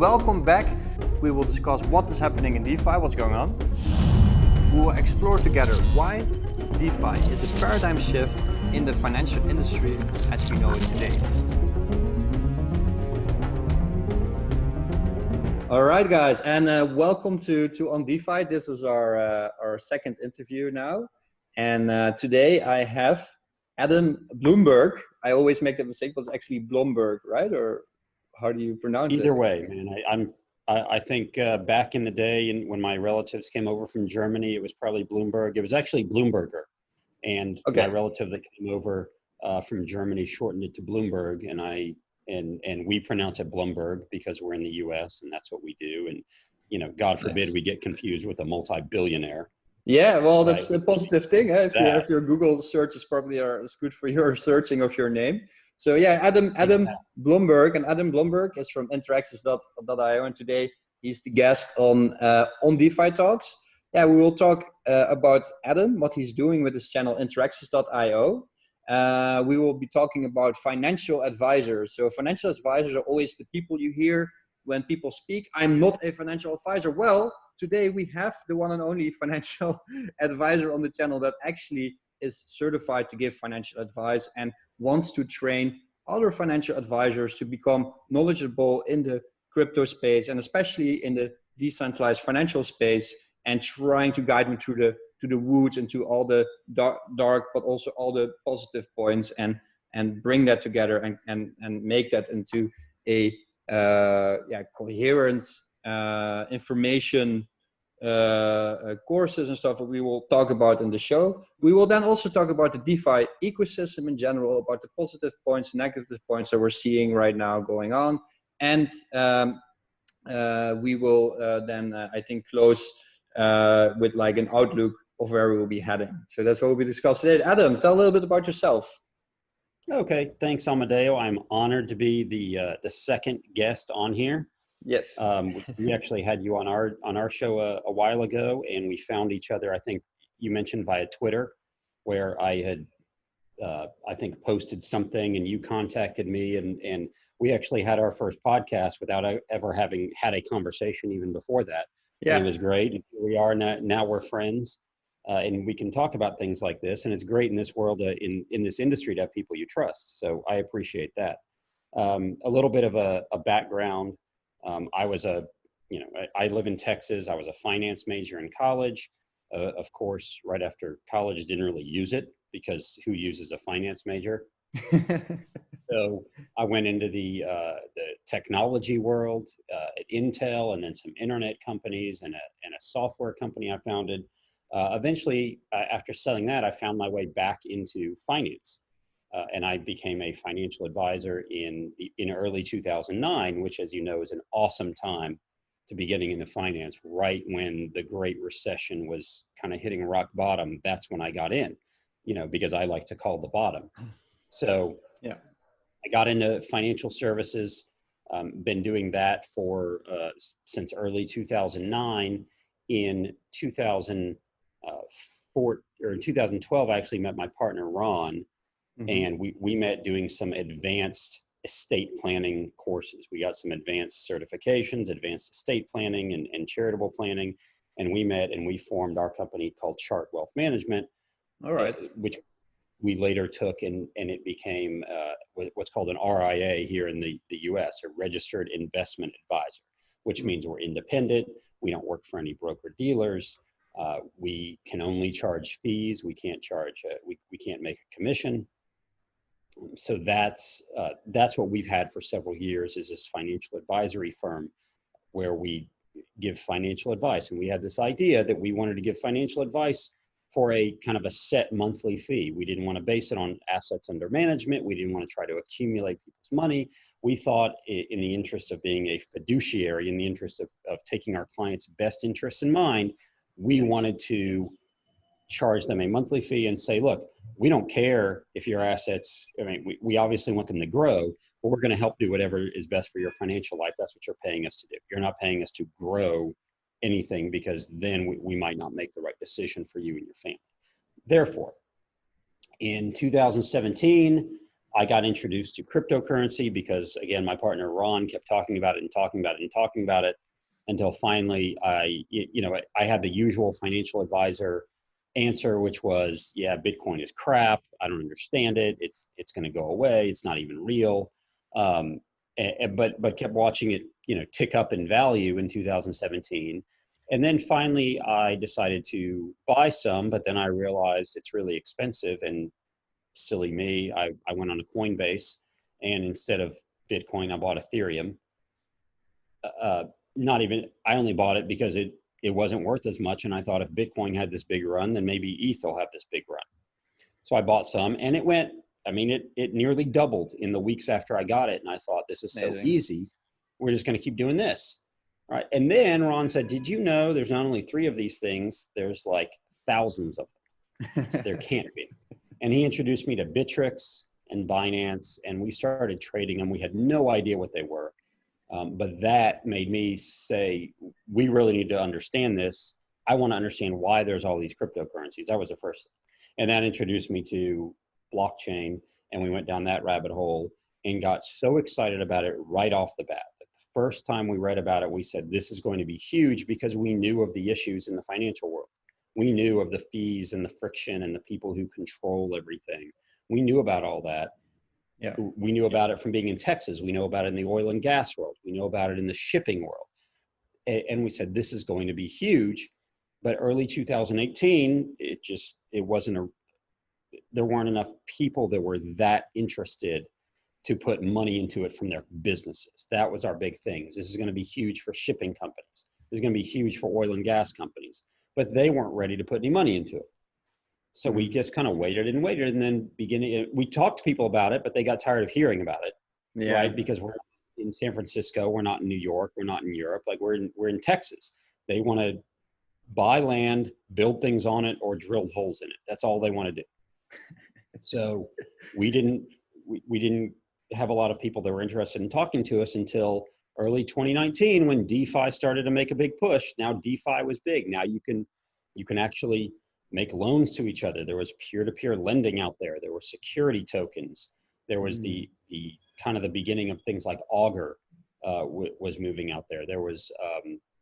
welcome back. We will discuss what is happening in DeFi, what's going on. We will explore together why DeFi is a paradigm shift in the financial industry as we know it today. All right, guys, and welcome to On-DeFi. This is our second interview now. And today I have Adam Blumberg. I always make that mistake, but it's actually Blumberg, right? Or how do you pronounce it? Either way, man. I think back in the day, and when my relatives came over from Germany, it was probably Bloomberg. It was actually Bloomberger, and my relative that came over from Germany shortened it to Bloomberg, and we pronounce it Blumberg because we're in the U.S. and that's what we do. And God forbid we get confused with a multi-billionaire. Yeah, well, that's a positive thing. If your Google search is probably is good for your searching of your name. So yeah, Adam Blumberg, and Adam Blumberg is from Interactions.io, and today he's the guest on DeFi Talks. Yeah, we will talk about Adam, what he's doing with his channel Interactions.io. We will be talking about financial advisors. So financial advisors are always the people you hear when people speak. I'm not a financial advisor. Well, today we have the one and only financial advisor on the channel that actually is certified to give financial advice and wants to train other financial advisors to become knowledgeable in the crypto space and especially in the decentralized financial space, and trying to guide them to the woods and to all the dark but also all the positive points, and bring that together and make that into a coherent information courses and stuff that we will talk about in the show. We will then also talk about the DeFi ecosystem in general, about the positive points, negative points that we're seeing right now going on. And we will then, I think, close with like an outlook of where we will be heading. So that's what we discussed today. Adam, tell a little bit about yourself. Okay, thanks, Amadeo. I'm honored to be the second guest on here. Yes. We actually had you on our show a while ago, and we found each other, I think you mentioned via Twitter, where I had, I think, posted something and you contacted me, and we actually had our first podcast without ever having had a conversation even before that. Yeah. And it was great. And here we are now we're friends, and we can talk about things like this. And it's great in this world, in this industry, to have people you trust. So I appreciate that. A little bit of a background. I live in Texas. I was a finance major in college. Of course, right after college, didn't really use it because who uses a finance major? So I went into the technology world at Intel, and then some internet companies and a software company I founded. Eventually, after selling that, I found my way back into finance. And I became a financial advisor in early 2009, which, as you know, is an awesome time to be getting into finance. Right when the Great Recession was kind of hitting rock bottom, that's when I got in, because I like to call the bottom. So yeah, I got into financial services, been doing that since early 2009. In 2012, I actually met my partner, Ron. And we met doing some advanced estate planning courses. We got some advanced certifications, advanced estate planning and charitable planning. And we met and we formed our company called Chart Wealth Management. All right. Which we later took and it became what's called an RIA here in the US, a registered investment advisor, which means we're independent. We don't work for any broker dealers. We can only charge fees. We can't charge, we can't make a commission. So that's what we've had for several years, is this financial advisory firm where we give financial advice. And we had this idea that we wanted to give financial advice for a kind of a set monthly fee. We didn't want to base it on assets under management. We didn't want to try to accumulate people's money. We thought, in the interest of being a fiduciary, in the interest of taking our clients' best interests in mind, we wanted to charge them a monthly fee and say, look, we don't care if your assets, we obviously want them to grow, but we're going to help do whatever is best for your financial life. That's what you're paying us to do. You're not paying us to grow anything, because then we might not make the right decision for you and your family. Therefore, in 2017, I got introduced to cryptocurrency because, again, my partner Ron kept talking about it and talking about it and talking about it until finally I had the usual financial advisor answer, which was, yeah, Bitcoin is crap. I don't understand it. It's going to go away. It's not even real. But kept watching it, tick up in value in 2017. And then finally I decided to buy some, but then I realized it's really expensive, and silly me, I went on a Coinbase, and instead of Bitcoin, I bought Ethereum. I only bought it because it wasn't worth as much. And I thought if Bitcoin had this big run, then maybe ETH will have this big run. So I bought some, and it went, it nearly doubled in the weeks after I got it. And I thought, this is so easy. We're just going to keep doing this. All right. And then Ron said, did you know there's not only 3 of these things, there's like thousands of them. So there can't be. And he introduced me to Bittrex and Binance, and we started trading them. We had no idea what they were. But that made me say, we really need to understand this. I want to understand why there's all these cryptocurrencies. That was the first thing. And that introduced me to blockchain, and we went down that rabbit hole and got so excited about it right off the bat. The first time we read about it, we said, this is going to be huge, because we knew of the issues in the financial world. We knew of the fees and the friction and the people who control everything. We knew about all that. Yeah. We knew about it from being in Texas. We know about it in the oil and gas world. We know about it in the shipping world. And we said, this is going to be huge. But early 2018, there weren't enough people that were that interested to put money into it from their businesses. That was our big thing. This is going to be huge for shipping companies. This is going to be huge for oil and gas companies. But they weren't ready to put any money into it. So we just kind of waited, and then we talked to people about it, but they got tired of hearing about it, right? Because we're in San Francisco, we're not in New York, we're not in Europe, like we're in Texas. They want to buy land, build things on it, or drill holes in it. That's all they want to do. So we didn't have a lot of people that were interested in talking to us until early 2019, when DeFi started to make a big push. Now DeFi was big. Now you can actually make loans to each other. There was peer-to-peer lending out there. There were security tokens. There was the kind of the beginning of things like Augur was moving out there. There was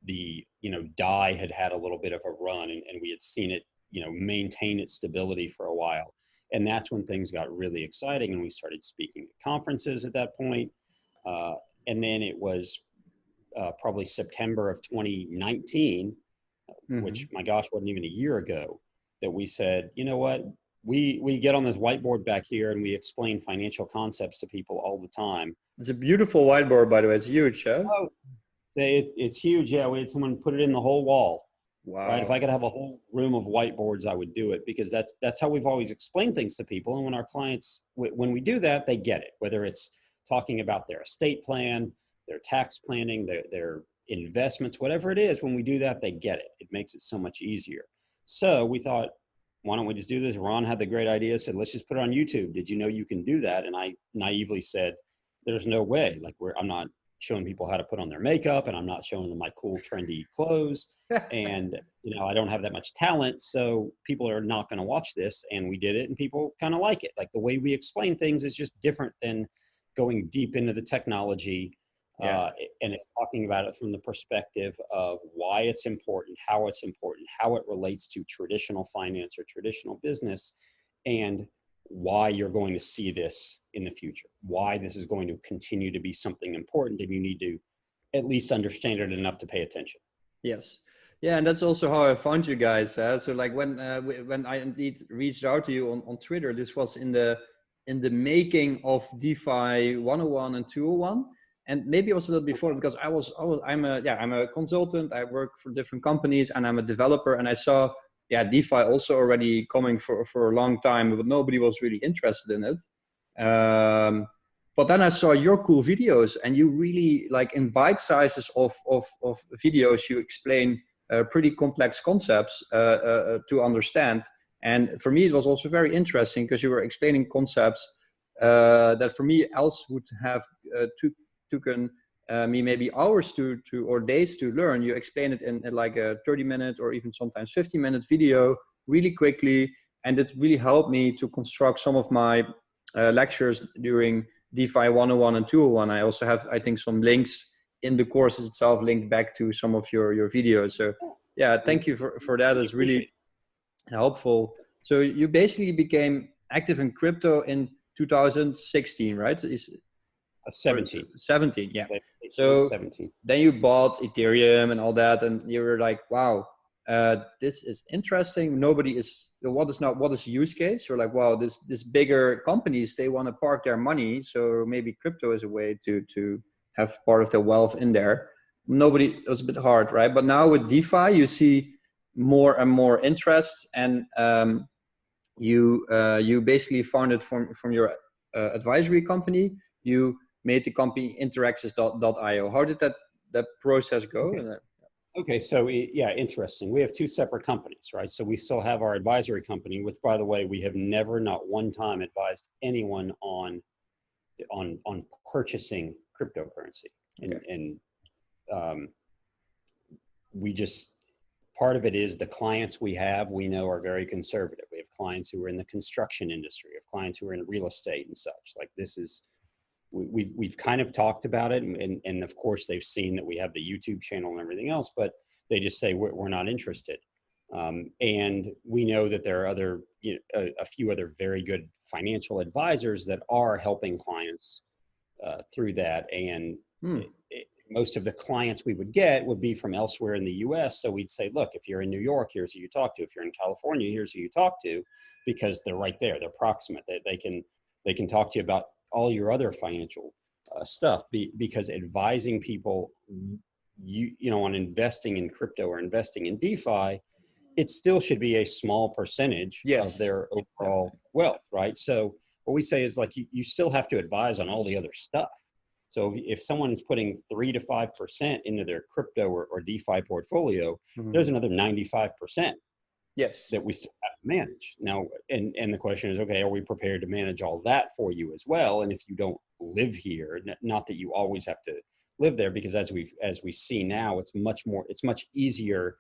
DAI had a little bit of a run, and we had seen it maintain its stability for a while. And that's when things got really exciting, and we started speaking at conferences at that point. And then it was probably September of 2019, which, my gosh, wasn't even a year ago, that we said, you know what, we get on this whiteboard back here and we explain financial concepts to people all the time. It's a beautiful whiteboard, by the way. It's huge, huh? Oh, it's huge. Yeah, we had someone put it in the whole wall. Wow. Right? If I could have a whole room of whiteboards, I would do it, because that's how we've always explained things to people. And when our clients, when we do that, they get it, whether it's talking about their estate plan, their tax planning, their investments, whatever it is. When we do that, they get it. It makes it so much easier. So we thought, why don't we just do this? Ron had the great idea, said, let's just put it on YouTube. Did you know you can do that? And I naively said, there's no way. Like, I'm not showing people how to put on their makeup, and I'm not showing them my cool, trendy clothes. And, I don't have that much talent. So people are not going to watch this. And we did it, and people kind of like it. Like, the way we explain things is just different than going deep into the technology. And it's talking about it from the perspective of why it's important, how it relates to traditional finance or traditional business, and why you're going to see this in the future, why this is going to continue to be something important, and you need to at least understand it enough to pay attention. Yes. Yeah, and that's also how I found you guys. So like when I indeed reached out to you on Twitter, this was in the making of DeFi 101 and 201. And maybe it was a little before, because I'm a consultant. I work for different companies, and I'm a developer. And I saw, DeFi also already coming for a long time, but nobody was really interested in it. But then I saw your cool videos, and you really, like, in bite sizes of videos, you explain pretty complex concepts to understand. And for me, it was also very interesting, because you were explaining concepts that for me else would have taken me maybe hours or days to learn. You explain it in like a 30-minute or even sometimes 50-minute video really quickly, and it really helped me to construct some of my lectures during DeFi 101 and 201. I also have, I think, some links in the courses itself linked back to some of your videos. So yeah, thank you for that. It's really helpful. So you basically became active in crypto in 2016, right? 17. 17, yeah. So 17. Then you bought Ethereum and all that, and you were like, wow, this is interesting. What is use case? You're like, wow, this bigger companies, they want to park their money, so maybe crypto is a way to have part of their wealth in there. It was a bit hard, right? But now with DeFi, you see more and more interest, and you basically founded from your advisory company. You made the company Interactions.io. How did that process go? Okay, so yeah, interesting. We have two separate companies, right? So we still have our advisory company, which, by the way, we have never, not one time, advised anyone on purchasing cryptocurrency. And we just, part of it is the clients we know are very conservative. We have clients who are in the construction industry, we have clients who are in real estate and such. Like, this is, we've kind of talked about it, and of course they've seen that we have the YouTube channel and everything else, but they just say we're not interested. And we know that there are a few other very good financial advisors that are helping clients through that. And most of the clients we would get would be from elsewhere in the US. So we'd say, look, if you're in New York, here's who you talk to. If you're in California, here's who you talk to, because they're right there. They're proximate. They can talk to you about all your other financial stuff, because advising people, on investing in crypto or investing in DeFi, it still should be a small percentage of their overall wealth, right? So what we say is, like, you still have to advise on all the other stuff. So if someone is putting 3 to 5% into their crypto or DeFi portfolio, there's another 95%. That we still have to manage. Now, and the question is, okay, are we prepared to manage all that for you as well? And if you don't live here, not that you always have to live there, because as we see now, it's much easier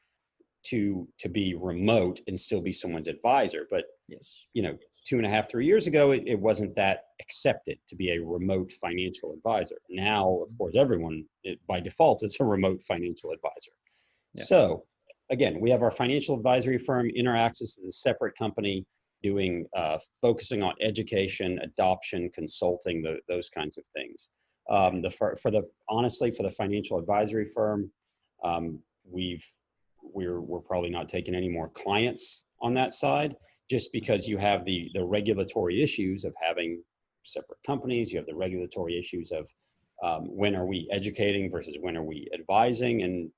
to be remote and still be someone's advisor. But 2.5, 3 years ago, it wasn't that accepted to be a remote financial advisor. Now, of course, everyone, by default, it's a remote financial advisor. So again, we have our financial advisory firm. Interaxis is a separate company doing focusing on education, adoption, consulting, those kinds of things. Honestly, for the financial advisory firm, we're probably not taking any more clients on that side, just because you have the regulatory issues of having separate companies. You have the regulatory issues of when are we educating versus when are we advising, and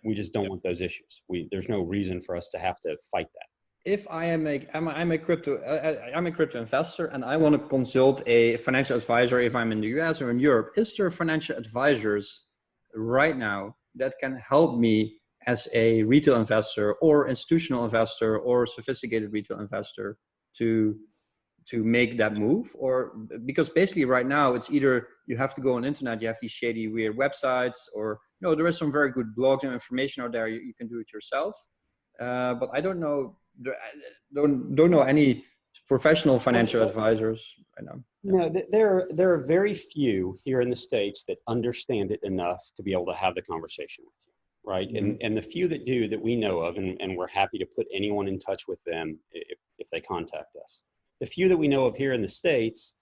we just don't want those issues. There's no reason for us to have to fight that. If I'm a crypto investor and I want to consult a financial advisor, if I'm in the US or in Europe, is there financial advisors right now that can help me as a retail investor or institutional investor or sophisticated retail investor to make that move? Or because basically right now it's either you have to go on the internet, you have these shady, weird websites, or there is some very good blogs and information out there. You can do it yourself. But I don't know any professional financial advisors right now. No, there are very few here in the States that understand it enough to be able to have the conversation with you, right? And the few that do, that we know of, and we're happy to put anyone in touch with them if they contact us. The few that we know of here in the States,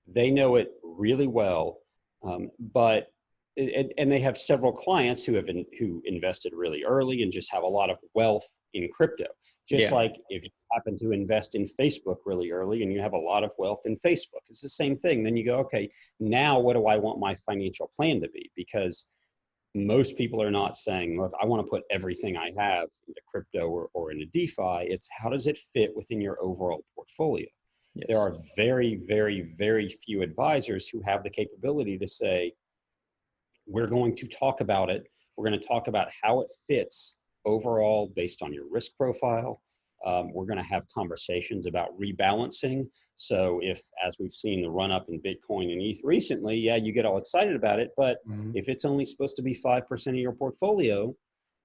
they know it really well, but they have several clients who invested really early and just have a lot of wealth in crypto. Just like if you happen to invest in Facebook really early and you have a lot of wealth in Facebook, it's the same thing. Then you go, okay, now what do I want my financial plan to be? Because most people are not saying, look, I want to put everything I have into crypto or into DeFi. It's how does it fit within your overall portfolio? There are very, very, very few advisors who have the capability to say, we're going to talk about it. We're going to talk about how it fits overall based on your risk profile. We're going to have conversations about rebalancing. So if, as we've seen, the run up in Bitcoin and ETH recently, you get all excited about it. But if it's only supposed to be 5% of your portfolio,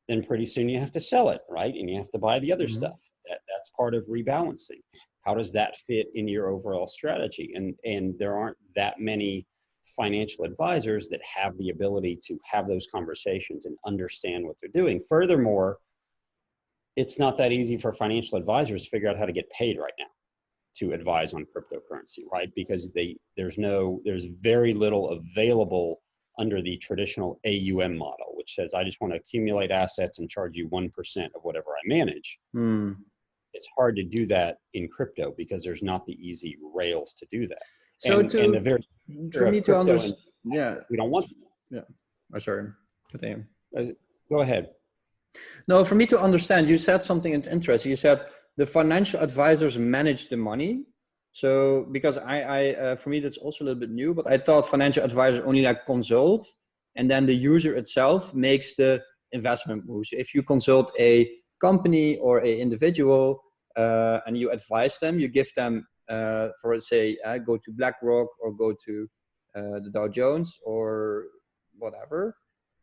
then pretty soon you have to sell it, right? And you have to buy the other stuff. That's part of rebalancing. How does that fit in your overall strategy? And there aren't that many financial advisors that have the ability to have those conversations and understand what they're doing. Furthermore, it's not that easy for financial advisors to figure out how to get paid right now to advise on cryptocurrency, right? Because there's very little available under the traditional AUM model, which says, I just want to accumulate assets and charge you 1% of whatever I manage. It's hard to do that in crypto because there's not the easy rails to do that. So for me to understand, we don't want. Yeah. Oh, sorry. Go ahead. No, for me to understand, you said something interesting. You said the financial advisors manage the money. So because for me, that's also a little bit new, but I thought financial advisors only like consult, and then the user itself makes the investment moves. If you consult a company or an individual and you advise them, you give them, for say, go to BlackRock or go to the Dow Jones or whatever,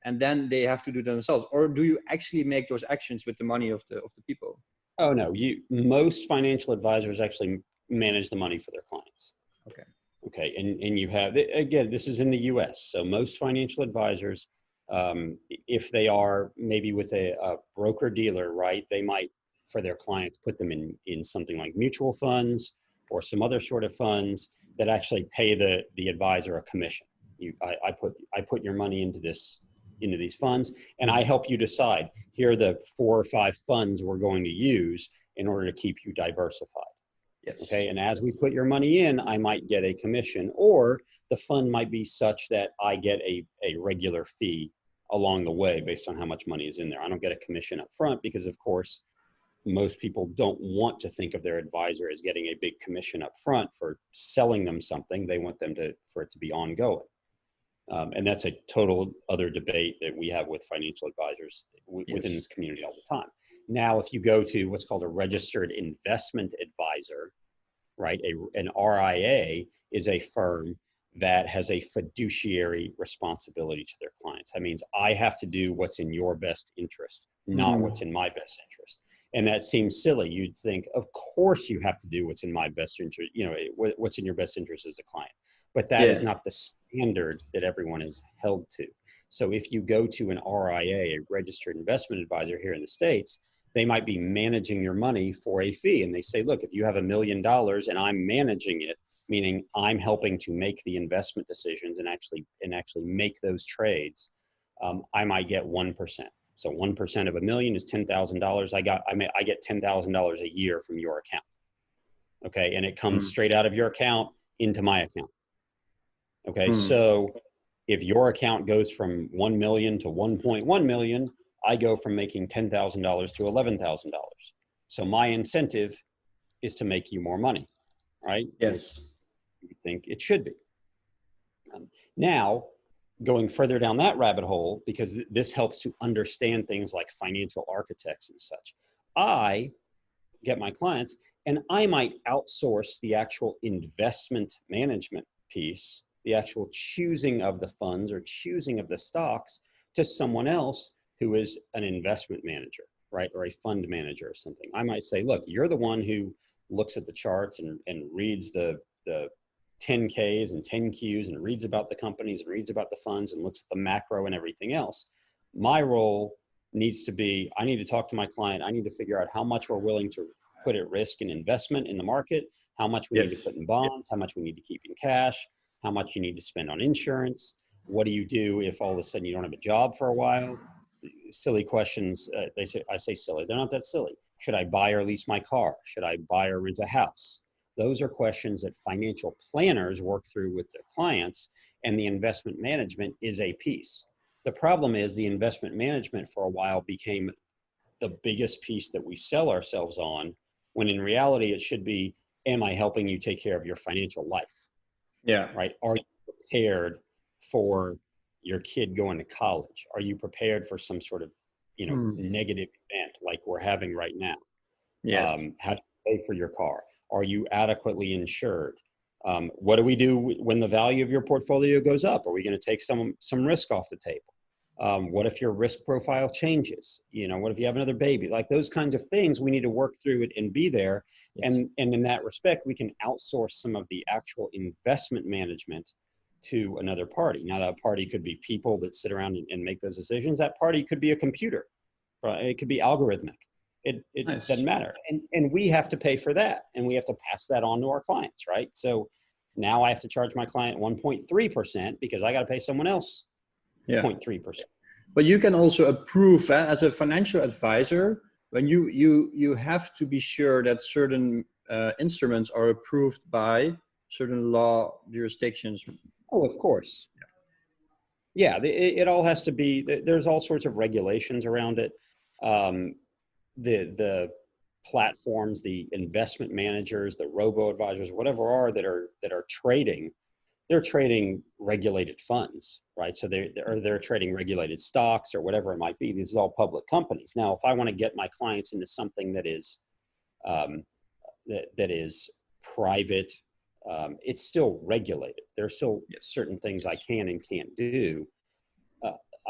and then they have to do themselves. Or do you actually make those actions with the money of the people? Oh no, most financial advisors actually manage the money for their clients. Okay, and you have, again, this is in the US, so most financial advisors, if they are maybe with a broker dealer, right, they might, for their clients, put them in something like mutual funds or some other sort of funds that actually pay the advisor a commission. I put your money into these funds, and I help you decide, here are the 4 or 5 funds we're going to use in order to keep you diversified. Yes. Okay, and as we put your money in, I might get a commission, or the fund might be such that I get a regular fee along the way based on how much money is in there. I don't get a commission up front because, of course, most people don't want to think of their advisor as getting a big commission up front for selling them something. They want them for it to be ongoing. And that's a total other debate that we have with financial advisors within this community all the time. Now, if you go to what's called a registered investment advisor, right? An RIA is a firm that has a fiduciary responsibility to their clients. That means I have to do what's in your best interest, not what's in my best interest. And that seems silly. You'd think, of course you have to do what's in my best interest, what's in your best interest as a client. But that is not the standard that everyone is held to. So if you go to an RIA, a registered investment advisor here in the States, they might be managing your money for a fee. And they say, look, if you have $1 million and I'm managing it, meaning I'm helping to make the investment decisions and actually make those trades, I might get 1%. So 1% of $1 million is $10,000. I get $10,000 a year from your account. Okay, and it comes straight out of your account into my account. Okay, so if your account goes from 1 million to 1.1 million, I go from making $10,000 to $11,000. So my incentive is to make you more money, right? Yes. You think it should be. Now, going further down that rabbit hole, because this helps to understand things like financial architects and such, I get my clients and I might outsource the actual investment management piece, the actual choosing of the funds or choosing of the stocks, to someone else who is an investment manager, right? Or a fund manager or something. I might say, look, you're the one who looks at the charts and reads the 10Ks and 10Qs and reads about the companies and reads about the funds and looks at the macro and everything else. My role needs to be, I need to talk to my client. I need to figure out how much we're willing to put at risk in investment in the market, how much we need to put in bonds, how much we need to keep in cash, how much you need to spend on insurance. What do you do if all of a sudden you don't have a job for a while? Silly questions. I say silly. They're not that silly. Should I buy or lease my car? Should I buy or rent a house? Those are questions that financial planners work through with their clients, and the investment management is a piece. The problem is the investment management for a while became the biggest piece that we sell ourselves on, when in reality it should be, am I helping you take care of your financial life? Yeah. Right? Are you prepared for your kid going to college? Are you prepared for some sort of, negative event like we're having right now? Yeah. How do you pay for your car? Are you adequately insured? What do we do when the value of your portfolio goes up? Are we going to take some risk off the table? What if your risk profile changes? What if you have another baby? Like those kinds of things, we need to work through it and be there. Yes. And in that respect, we can outsource some of the actual investment management to another party. Now that party could be people that sit around and make those decisions. That party could be a computer. It could be algorithmic. It Nice. Doesn't matter. And we have to pay for that. And we have to pass that on to our clients, right? So now I have to charge my client 1.3% because I got to pay someone else 0.3%. But you can also approve as a financial advisor, when you have to be sure that certain instruments are approved by certain law jurisdictions. Oh, of course. Yeah, it all has to be, there's all sorts of regulations around it. The platforms, the investment managers, the robo-advisors, whatever that are trading, they're trading regulated funds, right? So they're trading regulated stocks or whatever it might be. These are all public companies. Now, if I want to get my clients into something that is that is private, it's still regulated. There's still certain things I can and can't do.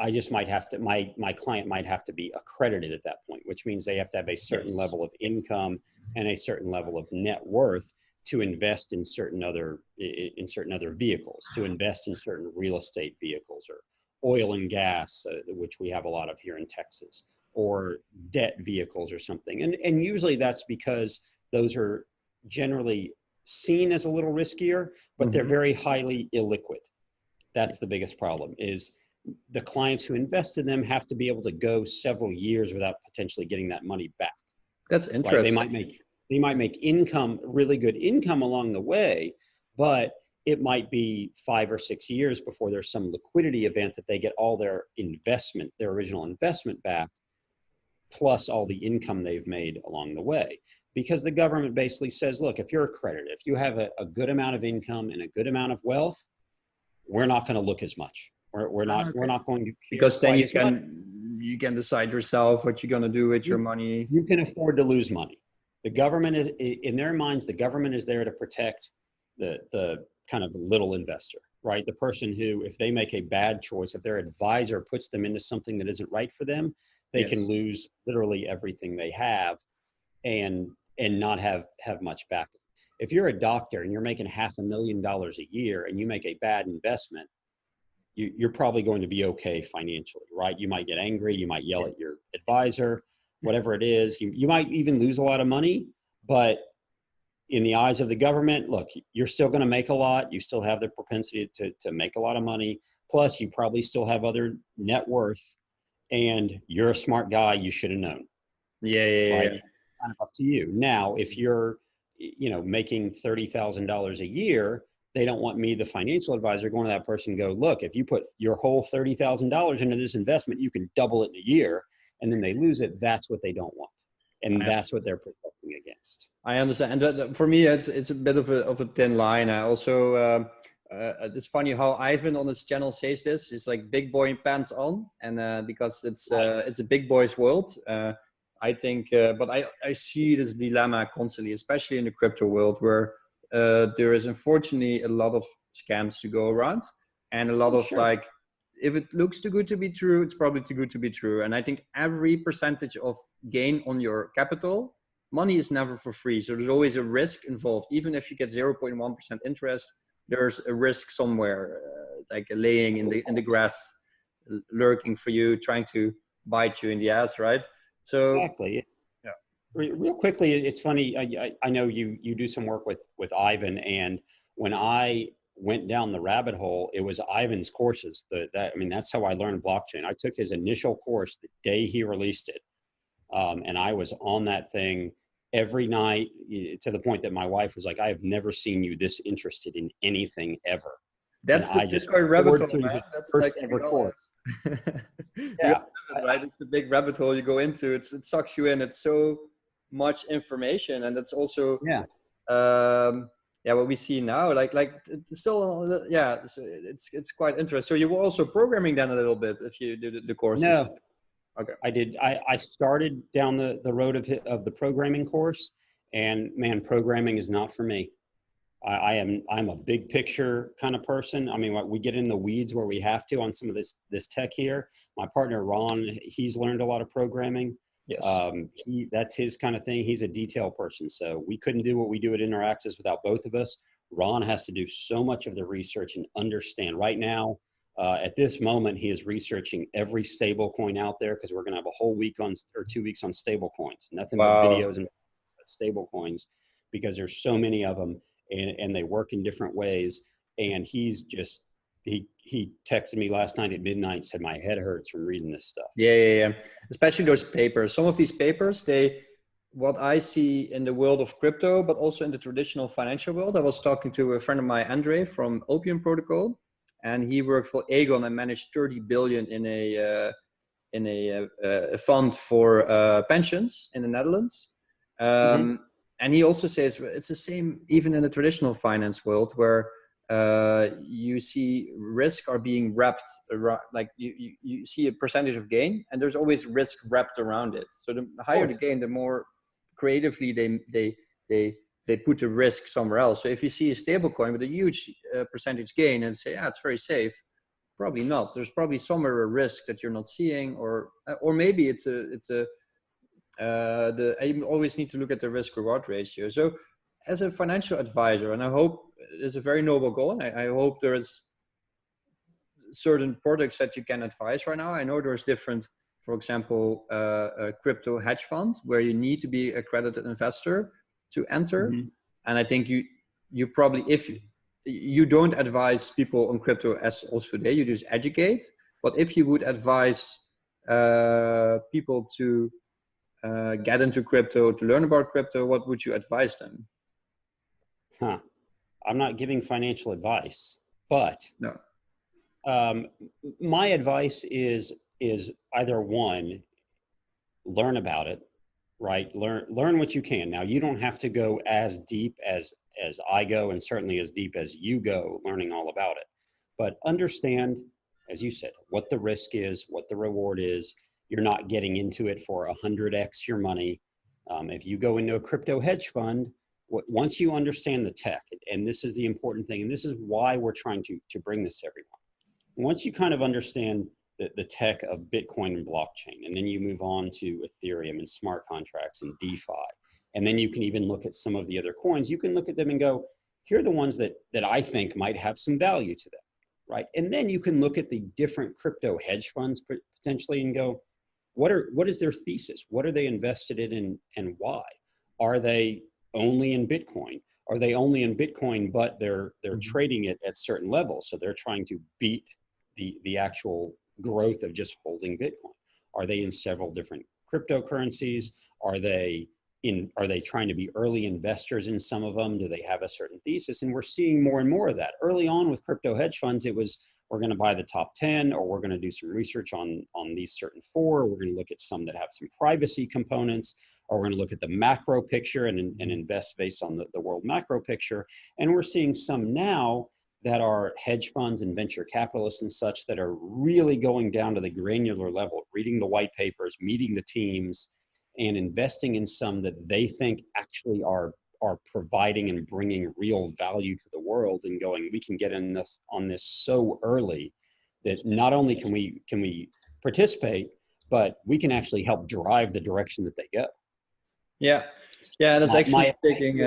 I just might have to, my client might have to be accredited at that point, which means they have to have a certain level of income and a certain level of net worth to invest in certain other vehicles, to invest in certain real estate vehicles or oil and gas, which we have a lot of here in Texas, or debt vehicles or something. And usually that's because those are generally seen as a little riskier, but they're very highly illiquid. That's the biggest problem, is the clients who invest in them have to be able to go several years without potentially getting that money back. That's interesting. Right? They might make income, really good income along the way, but it might be 5 or 6 years before there's some liquidity event that they get all their original investment back, plus all the income they've made along the way. Because the government basically says, look, if you're accredited, if you have a good amount of income and a good amount of wealth, we're not going to look as much. We're not going to, because then you can decide yourself what you're going to do with your money. You can afford to lose money. The government is, in their minds, the government is there to protect the kind of little investor, right? The person who, if they make a bad choice, if their advisor puts them into something that isn't right for them, they can lose literally everything they have and not have much backup. If you're a doctor and you're making $500,000 a year and you make a bad investment, you're probably going to be okay financially, right? You might get angry, you might yell at your advisor, whatever it is. You might even lose a lot of money, but in the eyes of the government, look, you're still going to make a lot. You still have the propensity to make a lot of money. Plus, you probably still have other net worth, and you're a smart guy. You should have known. Right? Kind of up to you. Now, if you're, making $30,000 a year, they don't want me, the financial advisor, going to that person and go, look, if you put your whole $30,000 into this investment, you can double it in a year, and then they lose it. That's what they don't want. And that's what they're protecting against. I understand. And for me, it's a bit of a thin line. I also, it's funny how Ivan on his channel says this. It's like big boy pants on, and because it's a big boy's world. I think, but I see this dilemma constantly, especially in the crypto world, where there is unfortunately a lot of scams to go around, and a lot of like, if it looks too good to be true, it's probably too good to be true. And I think every percentage of gain on your capital, money is never for free. So there's always a risk involved. Even if you get 0.1% interest, there's a risk somewhere, like laying in the grass, lurking for you, trying to bite you in the ass, right? So exactly. Yeah. Real quickly, it's funny. I know you do some work with Ivan, and when I went down the rabbit hole, it was Ivan's courses. That's how I learned blockchain. I took his initial course the day he released it, and I was on that thing every night, to the point that my wife was like, "I have never seen you this interested in anything ever." That's the Bitcoin rabbit hole, man. That's first like ever course. Yeah, right. It's the big rabbit hole you go into. It sucks you in. It's so much information, and that's also what we see now. Like it's still it's quite interesting. So you were also programming then a little bit if you did the courses. No, okay. I did. I started down the road of the programming course, and man, programming is not for me. I'm a big picture kind of person. I mean, we get in the weeds where we have to on some of this tech here. My partner Ron, he's learned a lot of programming. Yes. That's his kind of thing. He's a detail person, so we couldn't do what we do at Interaxis without both of us. Ron has to do so much of the research and understand. Right now, at this moment, he is researching every stable coin out there, because we're going to have a whole week or 2 weeks on stable coins. Nothing but videos and stable coins, because there's so many of them, and they work in different ways. And he's just, he texted me last night at midnight, said my head hurts from reading this stuff. Yeah. Especially those papers. Some of these papers, what I see in the world of crypto, but also in the traditional financial world. I was talking to a friend of mine, Andre, from Opium Protocol, and he worked for Aegon and managed 30 billion in a fund for pensions in the Netherlands. And he also says it's the same even in the traditional finance world, where you see risk are being wrapped around, like you see a percentage of gain, and there's always risk wrapped around it. So the higher the gain, the more creatively they put the risk somewhere else. So if you see a stable coin with a huge percentage gain and say, it's very safe, probably not. There's probably somewhere a risk that you're not seeing, or maybe you always need to look at the risk reward ratio. So as a financial advisor, and I hope it's a very noble goal, and I hope there's certain products that you can advise right now. I know there's different, for example, a crypto hedge fund where you need to be accredited investor to enter. And I think you probably, if you don't advise people on crypto as also today, you just educate. But if you would advise people to get into crypto, to learn about crypto, what would you advise them? I'm not giving financial advice, but no. My advice is either one, learn about it, right? Learn what you can. Now, you don't have to go as deep as I go, and certainly as deep as you go learning all about it. But understand, as you said, what the risk is, what the reward is. You're not getting into it for 100x your money. If you go into a crypto hedge fund, once you understand the tech, and this is the important thing, and this is why we're trying to bring this to everyone. Once you kind of understand the tech of Bitcoin and blockchain, and then you move on to Ethereum and smart contracts and DeFi, and then you can even look at some of the other coins, you can look at them and go, here are the ones that I think might have some value to them, right? And then you can look at the different crypto hedge funds potentially and go, what is their thesis? What are they invested in and why? Are they only in Bitcoin? Are they only in Bitcoin, but they're trading it at certain levels? So they're trying to beat the actual growth of just holding Bitcoin. Are they in several different cryptocurrencies? Are they trying to be early investors in some of them? Do they have a certain thesis? And we're seeing more and more of that. Early on with crypto hedge funds, it was, we're going to buy the top 10, or we're going to do some research on these certain 4. We're going to look at some that have some privacy components, or we're going to look at the macro picture and invest based on the world macro picture. And we're seeing some now that are hedge funds and venture capitalists and such that are really going down to the granular level, reading the white papers, meeting the teams, and investing in some that they think actually are providing and bringing real value to the world, and going, we can get in on this so early that not only can we participate, but we can actually help drive the direction that they go. Yeah, that's actually taking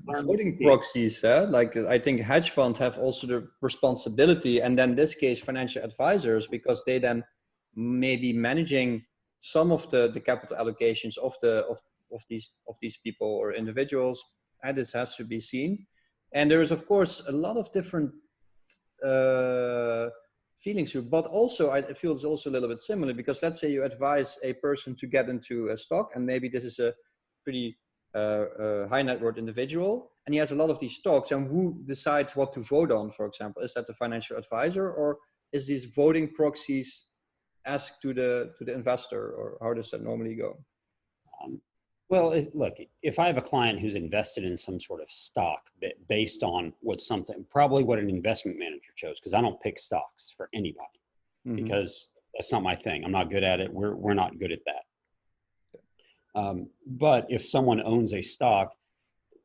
voting proxies. Like, I think hedge funds have also the responsibility, and then in this case financial advisors, because they then may be managing some of the capital allocations of these people or individuals, and this has to be seen. And there is of course a lot of different feelings to, but also I feel it's also a little bit similar, because let's say you advise a person to get into a stock, and maybe this is a pretty high net worth individual, and he has a lot of these stocks, and who decides what to vote on, for example? Is that the financial advisor, or is these voting proxies asked to the investor, or how does that normally go? Well, look, if I have a client who's invested in some sort of stock based on probably what an investment manager chose, because I don't pick stocks for anybody, because that's not my thing. I'm not good at it. We're not good at that. But if someone owns a stock,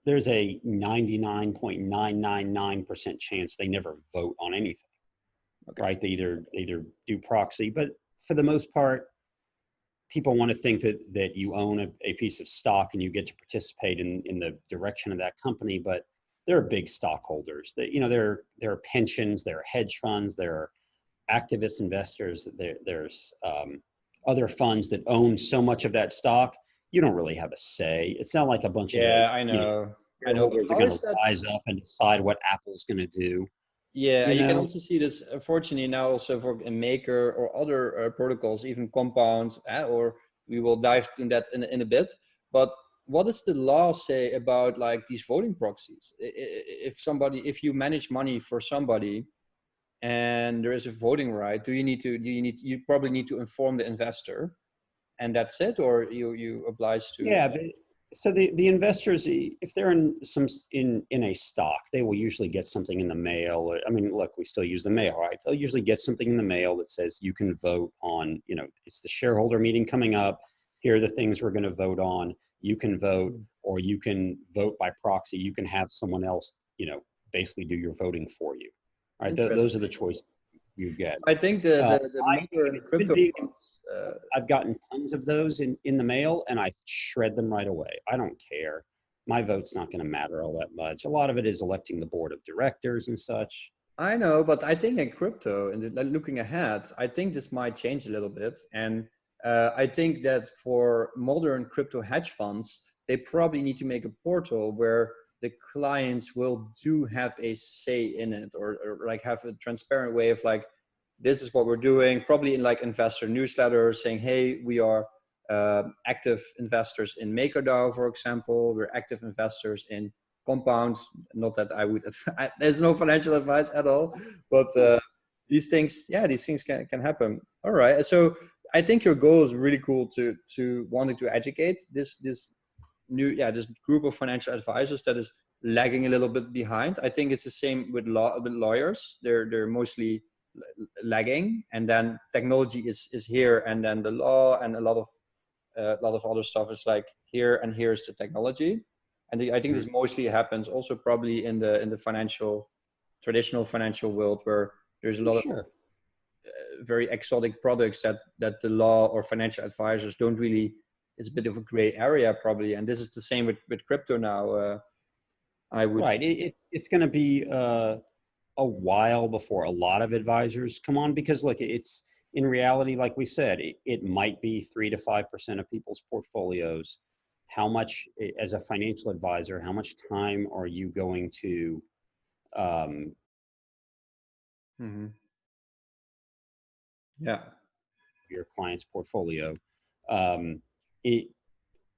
there's a 99.999% chance they never vote on anything. Okay. Right? They either do proxy, but for the most part, people want to think that you own a piece of stock and you get to participate in the direction of that company, but there are big stockholders. That, you know, there are pensions, there are hedge funds, there are activist investors, there's other funds that own so much of that stock, you don't really have a say. It's not like a bunch of shareholders are going to rise up and decide what Apple's going to do. Yeah, you can also see this, unfortunately, now also for a Maker or other protocols, even Compound, or we will dive into that in a bit. But what does the law say about like these voting proxies? If you manage money for somebody and there is a voting right, you probably need to inform the investor, and that's it, or you obliged to? Yeah. So the investors, if they're in a stock, they will usually get something in the mail. I mean, look, we still use the mail, right? They'll usually get something in the mail that says you can vote on, you know, it's the shareholder meeting coming up. Here are the things we're going to vote on. You can vote, or you can vote by proxy. You can have someone else, you know, basically do your voting for you. Right? Those are the choices you get. I think the modern crypto funds, I've gotten tons of those in the mail, and I shred them right away. I don't care. My vote's not going to matter all that much. A lot of it is electing the board of directors and such. I know, but I think in crypto, and looking ahead, I think this might change a little bit. And I think that for modern crypto hedge funds, they probably need to make a portal where the clients will have a say in it, or like have a transparent way of like, this is what we're doing, probably in like investor newsletters saying, hey, we are active investors in MakerDAO, for example. We're active investors in Compound. Not that I would, there's no financial advice at all, but these things can happen. All right. So I think your goal is really cool to wanting to educate this group of financial advisors that is lagging a little bit behind. I think it's the same with lawyers. They're mostly lagging, and then technology is here, and then the law and a lot of other stuff is like here, and here's the technology. And I think this mostly happens also probably in the traditional financial world, where there's a lot of very exotic products that the law or financial advisors don't really. It's a bit of a gray area probably, and this is the same with crypto now. It's going to be a while before a lot of advisors come on, because look, it's in reality, like we said, it might be 3 to 5% of people's portfolios. How much, as a financial advisor, how much time are you going to your client's portfolio?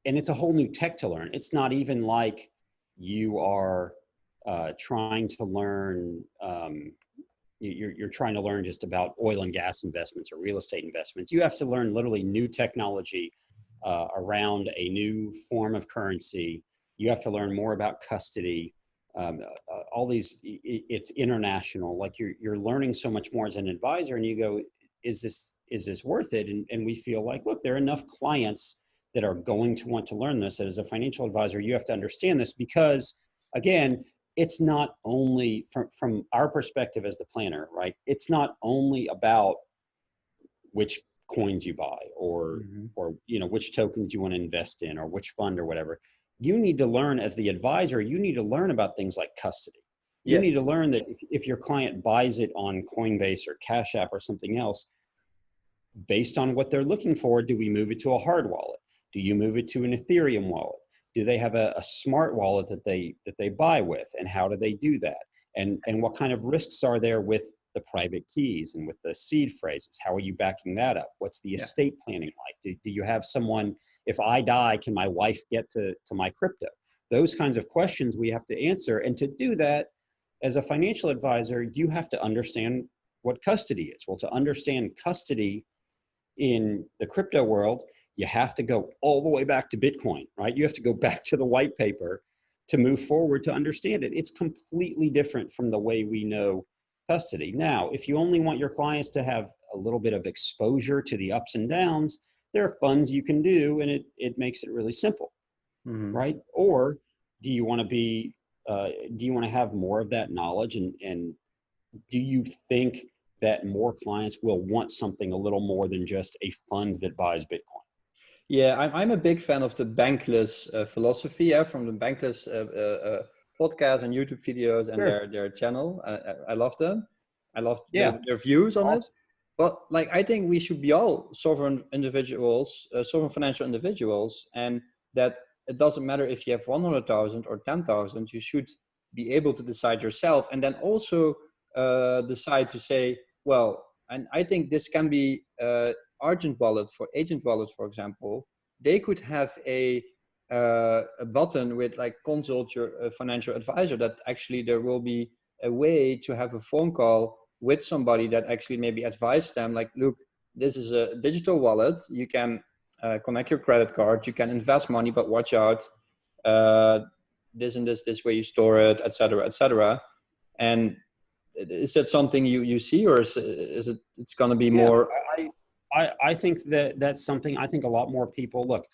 And it's a whole new tech to learn. It's not even like you are trying to learn, you're trying to learn just about oil and gas investments or real estate investments. You have to learn literally new technology around a new form of currency. You have to learn more about custody. All these, it's international. Like you're learning so much more as an advisor, and you go, is this worth it? And we feel like, look, there are enough clients that are going to want to learn this. As a financial advisor, you have to understand this, because again, it's not only from our perspective as the planner, right? It's not only about which coins you buy or you know, which tokens you want to invest in or which fund or whatever. You need to learn, as the advisor, you need to learn about things like custody. You need to learn that if your client buys it on Coinbase or Cash App or something else, based on what they're looking for, do we move it to a hard wallet? Do you move it to an Ethereum wallet? Do they have a smart wallet that they buy with, and how do they do that? And what kind of risks are there with the private keys and with the seed phrases? How are you backing that up? What's the estate planning like? Do you have someone, if I die, can my wife get to my crypto? Those kinds of questions we have to answer. And to do that, as a financial advisor, you have to understand what custody is. Well, to understand custody in the crypto world, you have to go all the way back to Bitcoin, right? You have to go back to the white paper to move forward to understand it. It's completely different from the way we know custody. Now, if you only want your clients to have a little bit of exposure to the ups and downs, there are funds you can do, and it makes it really simple, right? Or do you want to be, do you want to have more of that knowledge? And do you think that more clients will want something a little more than just a fund that buys Bitcoin? Yeah, I'm a big fan of the bankless philosophy, from the bankless podcast and YouTube videos and Sure. their channel. I love them. I love their views on Awesome. it. But like, I think we should be all sovereign individuals, sovereign financial individuals, and that it doesn't matter if you have 100,000 or 10,000. You should be able to decide yourself, and then also decide to say, well, and I think this can be Agent Wallet, for example. They could have a button with like consult your financial advisor, that actually there will be a way to have a phone call with somebody that actually maybe advise them, like, look, this is a digital wallet. You can connect your credit card, you can invest money, but watch out, this and this way you store it, etc., etc. And is that something you see, or is it, it's going to be more? I think that's something. I think a lot more people look.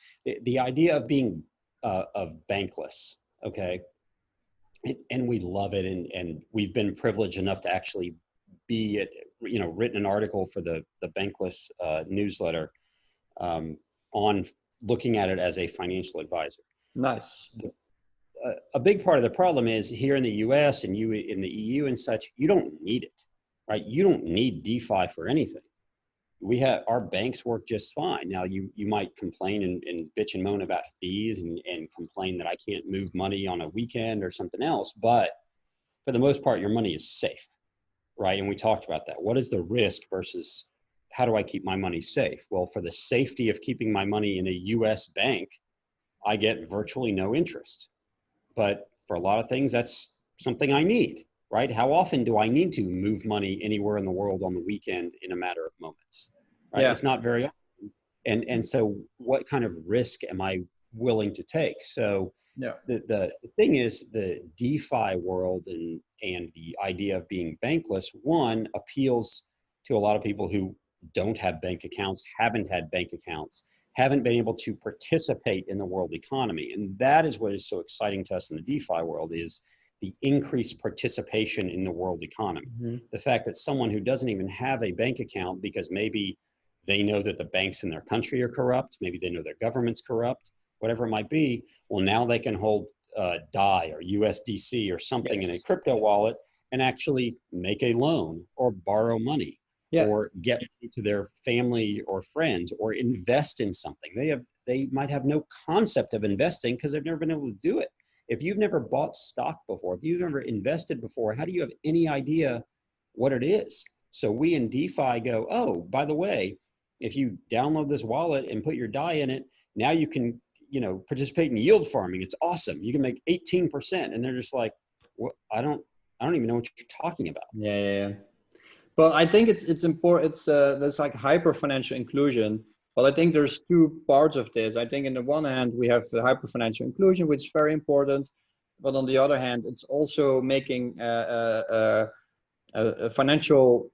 The idea of being of bankless, okay, and we love it, and we've been privileged enough to actually be, written an article for the bankless newsletter on looking at it as a financial advisor. Nice. A big part of the problem is here in the US and you in the EU and such, you don't need it, right? You don't need DeFi for anything. Our banks work just fine. Now you might complain and bitch and moan about fees and complain that I can't move money on a weekend or something else, but for the most part, your money is safe, right? And we talked about that. What is the risk versus how do I keep my money safe? Well, for the safety of keeping my money in a US bank, I get virtually no interest. But for a lot of things, that's something I need, right? How often do I need to move money anywhere in the world on the weekend in a matter of moments? Right? Yeah. It's not very often. And so what kind of risk am I willing to take? So yeah. The thing is, the DeFi world and the idea of being bankless, one, appeals to a lot of people who don't have bank accounts, haven't had bank accounts, haven't been able to participate in the world economy. And that is what is so exciting to us in the DeFi world, is the increased participation in the world economy. Mm-hmm. The fact that someone who doesn't even have a bank account because maybe they know that the banks in their country are corrupt, maybe they know their government's corrupt, whatever it might be, well, now they can hold DAI or USDC or something in a crypto wallet and actually make a loan or borrow money. Yeah. Or get to their family or friends, or invest in something. They might have no concept of investing because they've never been able to do it. If you've never bought stock before, if you've never invested before, how do you have any idea what it is? So we in DeFi go, oh, by the way, if you download this wallet and put your DAI in it, now you can, participate in yield farming. It's awesome. You can make 18%. And they're just like, well, I don't even know what you're talking about. Yeah. Well, I think it's important. There's like hyper financial inclusion. Well, I think there's two parts of this. I think on the one hand, we have the hyper financial inclusion, which is very important. But on the other hand, it's also making the financial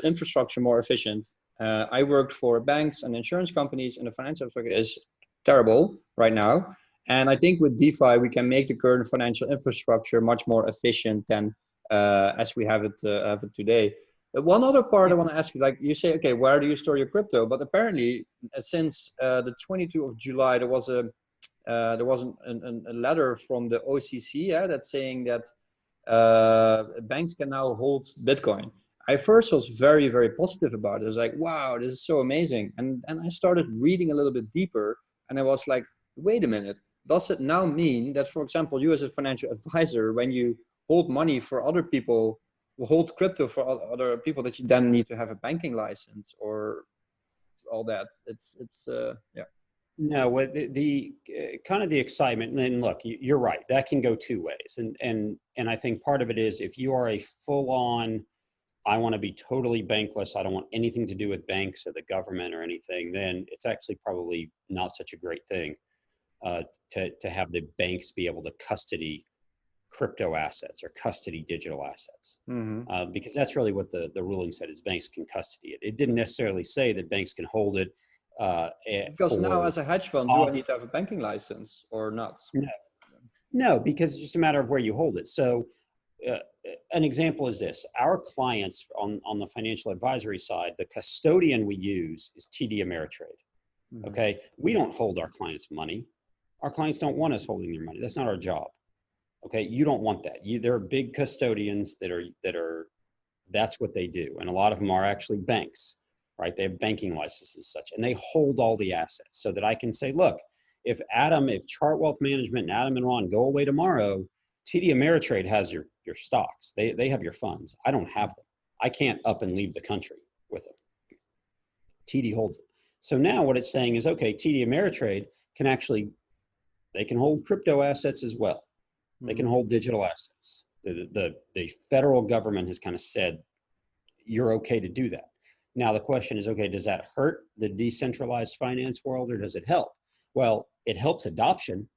infrastructure more efficient. I worked for banks and insurance companies, and the financial infrastructure is terrible right now. And I think with DeFi, we can make the current financial infrastructure much more efficient than as we have it today. One other part I want to ask you, like you say, okay, where do you store your crypto? But apparently, since the 22nd of July, there was a letter from the OCC, that's saying that banks can now hold Bitcoin. I first was very, very positive about it. I was like, wow, this is so amazing. And I started reading a little bit deeper, and I was like, wait a minute, does it now mean that, for example, you as a financial advisor, when you hold money for other people, hold crypto for other people, that you then need to have a banking license or all that? It's yeah. No, the kind of the excitement, and look, you're right, that can go two ways. And I think part of it is, if you are a full-on, I want to be totally bankless, I don't want anything to do with banks or the government or anything, then it's actually probably not such a great thing to have the banks be able to custody crypto assets or custody digital assets. Mm-hmm. Because that's really what the ruling said, is banks can custody it. It didn't necessarily say that banks can hold it. Because now, as a hedge fund, do I need to have a banking license or not? No. No, because it's just a matter of where you hold it. So an example is this. Our clients on the financial advisory side, the custodian we use is TD Ameritrade. Mm-hmm. Okay. We don't hold our clients' money. Our clients don't want us holding their money. That's not our job. Okay. You don't want that. There are big custodians that are, that's what they do. And a lot of them are actually banks, right? They have banking licenses and such, and they hold all the assets so that I can say, look, if Chart Wealth Management and Adam and Ron go away tomorrow, TD Ameritrade has your stocks. They have your funds. I don't have them. I can't up and leave the country with them. TD holds it. So now what it's saying is, okay, TD Ameritrade they can hold crypto assets as well. They can hold digital assets. The federal government has kind of said, you're okay to do that. Now the question is, okay, does that hurt the decentralized finance world or does it help? Well, it helps adoption,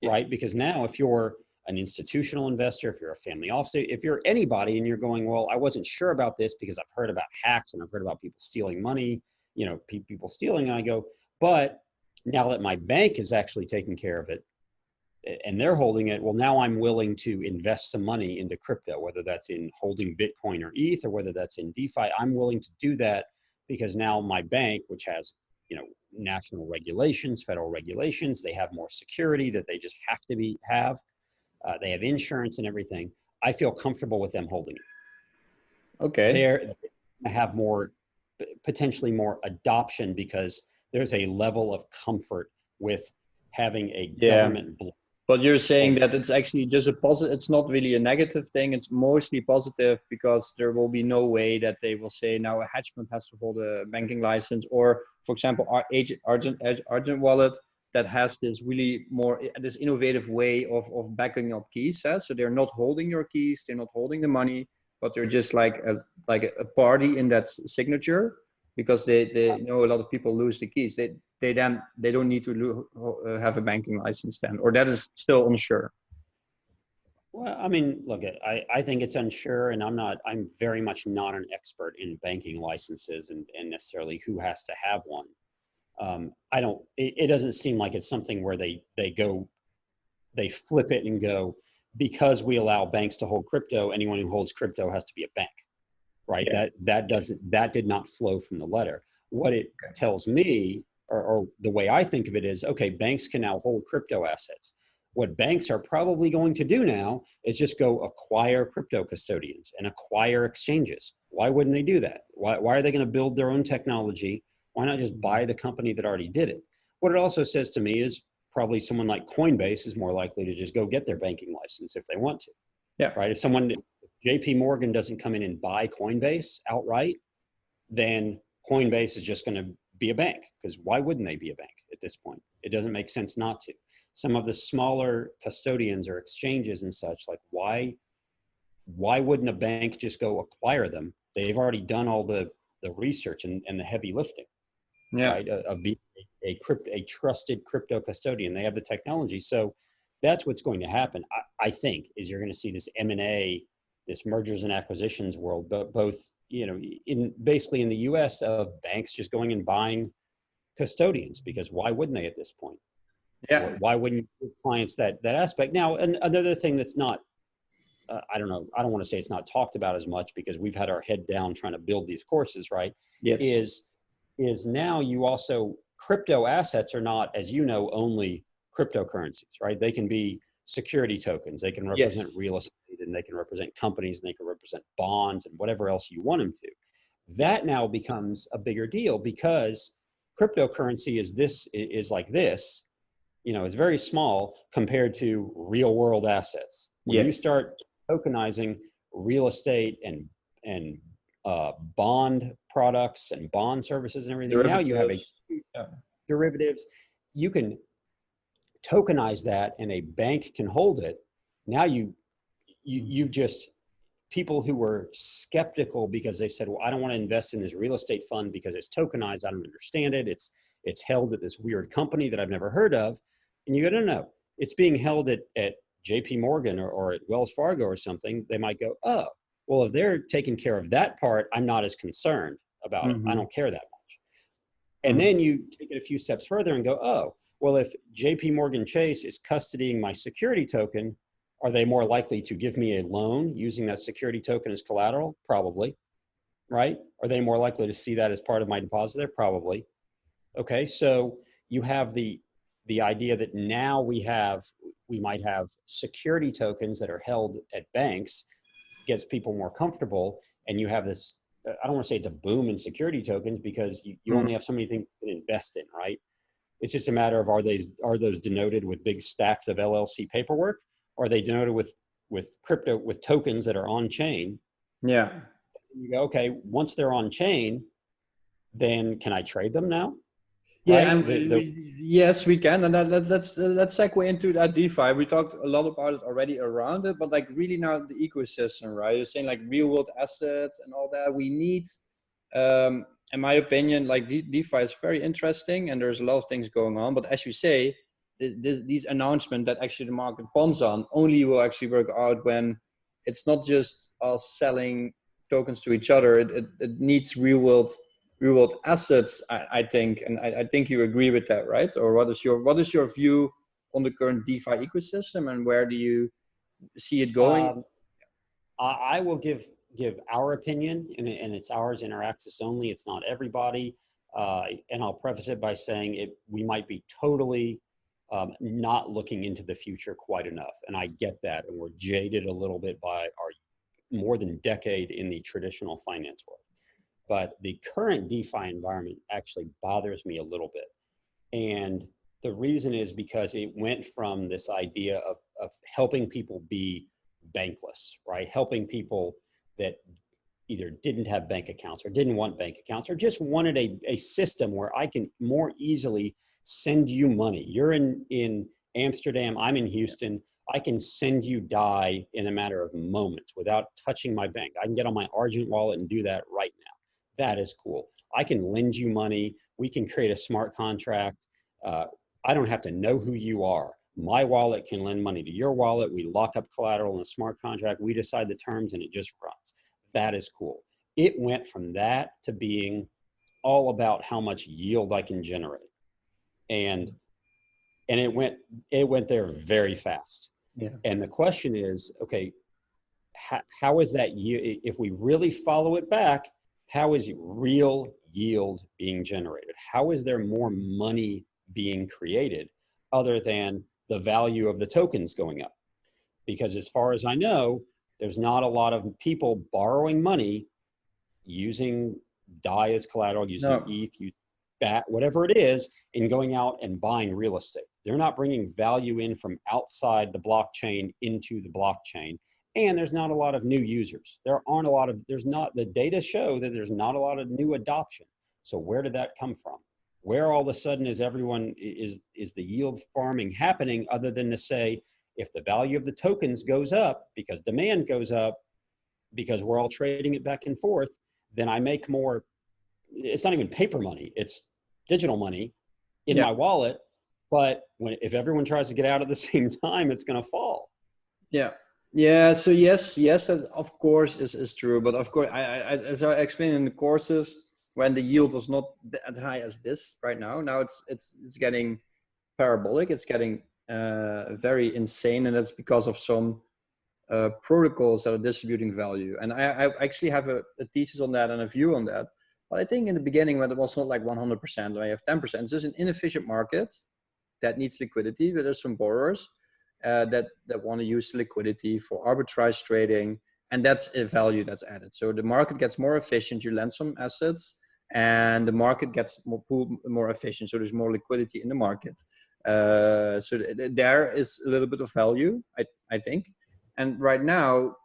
right? Because now if you're an institutional investor, if you're a family office, if you're anybody and you're going, well, I wasn't sure about this because I've heard about hacks and I've heard about people stealing money, people stealing, and I go, but now that my bank is actually taking care of it and they're holding it, well, now I'm willing to invest some money into crypto, whether that's in holding Bitcoin or ETH or whether that's in DeFi. I'm willing to do that because now my bank, which has, national regulations, federal regulations, they have more security that they just have to have. They have insurance and everything. I feel comfortable with them holding it. Okay. They have potentially more adoption because there's a level of comfort with having a government. But you're saying that it's actually just a positive, it's not really a negative thing. It's mostly positive because there will be no way that they will say now a hedge fund has to hold a banking license, or for example, our Argent wallet that has this really this innovative way of backing up keys. So they're not holding your keys, they're not holding the money, but they're just like a party in that signature, because they know a lot of people lose the keys. They don't need to have a banking license then, or that is still unsure. Well, I mean, look, I think it's unsure, and I'm very much not an expert in banking licenses and necessarily who has to have one. It doesn't seem like it's something where they flip it and go, because we allow banks to hold crypto, anyone who holds crypto has to be a bank, right? Yeah. That did not flow from the letter. What it tells me, or the way I think of it is, okay, banks can now hold crypto assets. What banks are probably going to do now is just go acquire crypto custodians and acquire exchanges. Why wouldn't they do that? Why are they going to build their own technology? Why not just buy the company that already did it? What it also says to me is probably someone like Coinbase is more likely to just go get their banking license if they want to. Yeah. Right. If JP Morgan doesn't come in and buy Coinbase outright, then Coinbase is just going to be a bank, because why wouldn't they be a bank at this point? It doesn't make sense not to. Some of the smaller custodians or exchanges and such, like why wouldn't a bank just go acquire them? They've already done all the research and the heavy lifting, right? Of being a trusted crypto custodian. They have the technology. So that's what's going to happen. I think is you're going to see this M&A, this mergers and acquisitions world, but both, basically in the US, of banks just going and buying custodians, because why wouldn't they at this point? Yeah. Why wouldn't you give clients that aspect? Now, another thing that's not, I don't know, I don't want to say it's not talked about as much because we've had our head down trying to build these courses, right? Yes. Is now you also, crypto assets are not, as you know, only cryptocurrencies, right? They can be security tokens, they can represent real estate, and they can represent companies, and they can represent bonds and whatever else you want them to. That now becomes a bigger deal because cryptocurrency is like this, it's very small compared to real world assets. When you start tokenizing real estate and bond products and bond services and everything, now you have derivatives. You can tokenize that and a bank can hold it. Now you've just, people who were skeptical because they said, well, I don't want to invest in this real estate fund because it's tokenized, I don't understand it, it's held at this weird company that I've never heard of. And you go, no, it's being held at JP Morgan or at Wells Fargo or something. They might go, oh, well, if they're taking care of that part, I'm not as concerned about it. I don't care that much. And then you take it a few steps further and go, oh, well, if JP Morgan Chase is custodying my security token, are they more likely to give me a loan using that security token as collateral? Probably, right? Are they more likely to see that as part of my deposit there? Probably. Okay, so you have the idea that now we might have security tokens that are held at banks, gets people more comfortable, and you have this, I don't want to say it's a boom in security tokens because you only have so many things to invest in, right? It's just a matter of are those denoted with big stacks of LLC paperwork, or are they denoted with crypto, with tokens that are on chain? Yeah. You go, okay, once they're on chain, then can I trade them now? Yeah, right? and yes, we can, and let's segue into that DeFi. We talked a lot about it already around it, but like really now the ecosystem, right? You're saying like real world assets and all that. We need, in my opinion, like DeFi is very interesting, and there's a lot of things going on. But as you say, these announcements that actually the market pumps on only will actually work out when it's not just us selling tokens to each other. It needs real world assets, I think, and I think you agree with that, right? Or what is your view on the current DeFi ecosystem, and where do you see it going? I will give our opinion, and it's ours, Interaxis only. It's not everybody, and I'll preface it by saying we might be totally not looking into the future quite enough, and I get that, and we're jaded a little bit by our more than decade in the traditional finance world. But the current DeFi environment actually bothers me a little bit. And the reason is because it went from this idea of helping people be bankless, right? Helping people that either didn't have bank accounts or didn't want bank accounts or just wanted a system where I can more easily send you money. You're in Amsterdam, I'm in Houston. I can send you DAI in a matter of moments without touching my bank. I can get on my Argent wallet and do that right now. That is cool. I can lend you money. We can create a smart contract. I don't have to know who you are. My wallet can lend money to your wallet. We lock up collateral in a smart contract. We decide the terms and it just runs. That is cool. It went from that to being all about how much yield I can generate. And it went there very fast. Yeah. And the question is, okay, how is that, if we really follow it back, how is real yield being generated? How is there more money being created other than the value of the tokens going up? Because as far as I know, there's not a lot of people borrowing money using DAI as collateral, using ETH, BAT, whatever it is, and going out and buying real estate. They're not bringing value in from outside the blockchain into the blockchain. And there's not a lot of new users. The data show that there's not a lot of new adoption. So where did that come from? Where all of a sudden is the yield farming happening, other than to say, if the value of the tokens goes up because demand goes up, because we're all trading it back and forth, then I make more. It's not even paper money, it's digital money in my wallet. But if everyone tries to get out at the same time, it's going to fall. Yeah, so yes, that of course is true. But of course, I as I explained in the courses, when the yield was not as high as this right now, it's getting parabolic. It's getting very insane, and that's because of some protocols that are distributing value. And I actually have a thesis on that and a view on that. But I think in the beginning, when it was not like 100%, I have 10%. It's just an inefficient market that needs liquidity. But there's some borrowers that want to use liquidity for arbitrage trading, and that's a value that's added. So the market gets more efficient. You lend some assets, and the market gets more efficient. So there's more liquidity in the market. So there is a little bit of value, I think. And right now,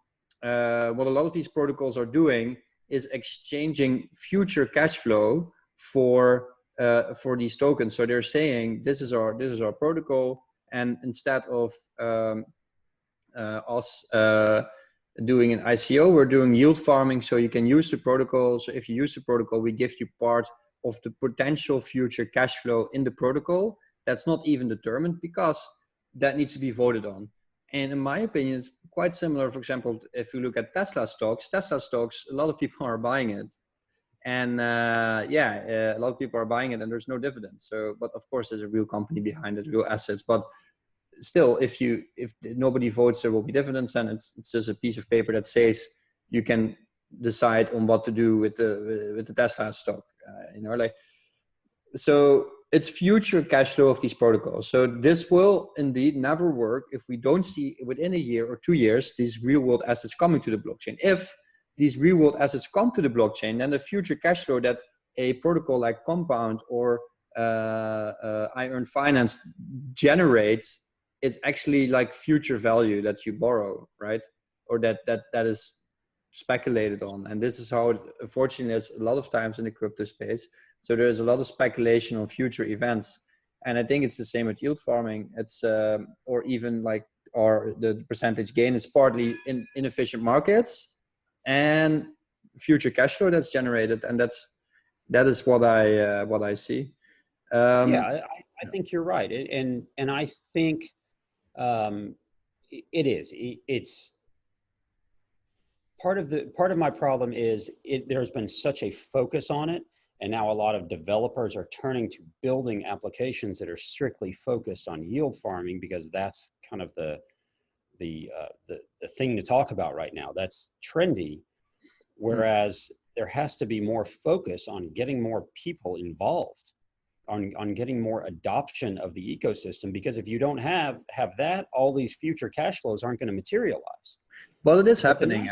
what a lot of these protocols are doing is exchanging future cash flow for these tokens. So they're saying this is our protocol. And instead of us doing an ICO, we're doing yield farming. So you can use the protocol. So if you use the protocol, we give you part of the potential future cash flow in the protocol. That's not even determined because that needs to be voted on. And in my opinion, it's quite similar. For example, if you look at Tesla stocks, a lot of people are buying it. And a lot of people are buying it and there's no dividends. So, but of course there's a real company behind it, real assets. But still, if nobody votes, there will be dividends, and it's just a piece of paper that says you can decide on what to do with the Tesla stock. So it's future cash flow of these protocols. So this will indeed never work if we don't see within a year or 2 years these real world assets coming to the blockchain. If these real world assets come to the blockchain, then the future cash flow that a protocol like Compound or Iron.Finance generates is actually like future value that you borrow, right? Or that is speculated on. And this is how, unfortunately, it's a lot of times in the crypto space. So there's a lot of speculation on future events. And I think it's the same with yield farming. It's or even like the percentage gain is partly in inefficient markets and future cash flow that's generated. And that is what I see. I think you're right. And I think it is. It's part of my problem is there's been such a focus on it, and now a lot of developers are turning to building applications that are strictly focused on yield farming because that's kind of the thing to talk about right now. That's trendy, whereas there has to be more focus on getting more people involved, on getting more adoption of the ecosystem, because if you don't have that, all these future cash flows aren't going to materialize. Well, it is happening.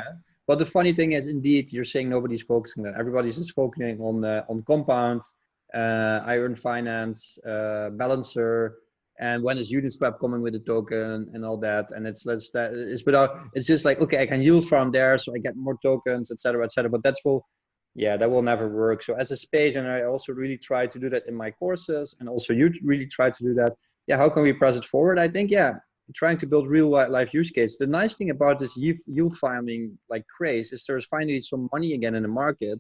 But the funny thing is, indeed, you're saying nobody's focusing on that. Everybody's just focusing on Compound, Iron.Finance, Balancer, and when is Uniswap coming with a token and all that. And it's just like, okay, I can yield farm there, so I get more tokens, etc., etc. But that will never work. So as a space, and I also really try to do that in my courses, and also you really try to do that. Yeah, how can we press it forward? I think, trying to build real life use case. The nice thing about this yield farming like craze is there's finally some money again in the market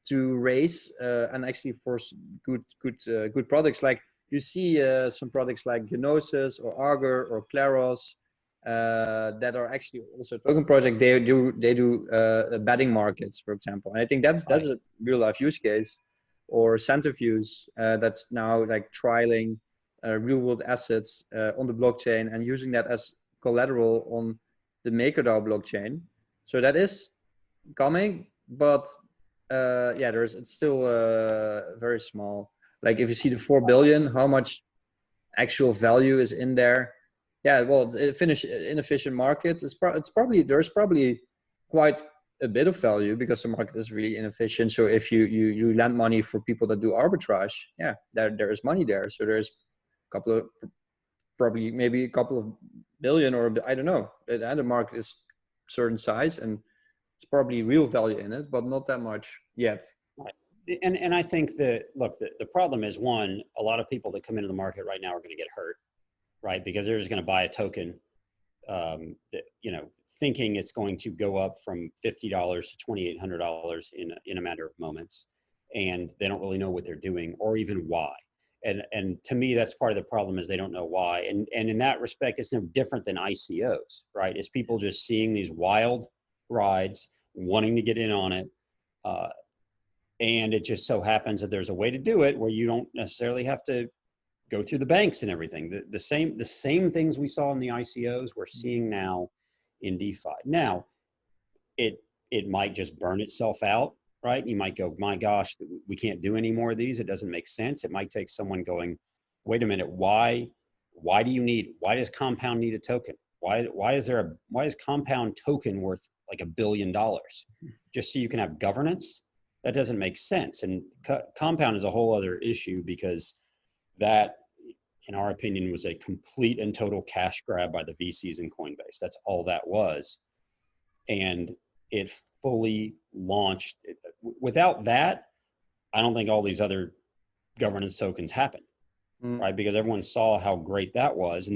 to raise and actually for good products. Like you see some products like Gnosis or Augur or Claros that are actually also a token project. They do betting markets, for example. And I think that's a real life use case. Or Centrifuge that's now like trialing real world assets on the blockchain and using that as collateral on the MakerDAO blockchain. So that is coming, but it's still very small. Like if you see the 4 billion, how much actual value is in there? Yeah, well, inefficient markets, there's probably quite a bit of value because the market is really inefficient. So if you lend money for people that do arbitrage, there is money there. So there's maybe a couple of billion, or I don't know. And the market is certain size, and it's probably real value in it, but not that much yet. Right. And I think that the problem is, one, a lot of people that come into the market right now are going to get hurt, right? Because they're just going to buy a token, thinking it's going to go up from $50 to $2,800 in a matter of moments, and they don't really know what they're doing or even why. And to me, that's part of the problem, is they don't know why. And in that respect, it's no different than ICOs, right? It's people just seeing these wild rides, wanting to get in on it. And it just so happens that there's a way to do it where you don't necessarily have to go through the banks and everything. The same things we saw in the ICOs, we're seeing now in DeFi. Now, it might just burn itself out. Right? You might go, my gosh, we can't do any more of these. It doesn't make sense. It might take someone going, wait a minute, why does Compound need a token? Why is Compound token worth like $1 billion? Just so you can have governance? That doesn't make sense. And Compound is a whole other issue, because that, in our opinion, was a complete and total cash grab by the VCs in Coinbase. That's all that was. And it fully launched. Without that, I don't think all these other governance tokens happen, right? Because everyone saw how great that was.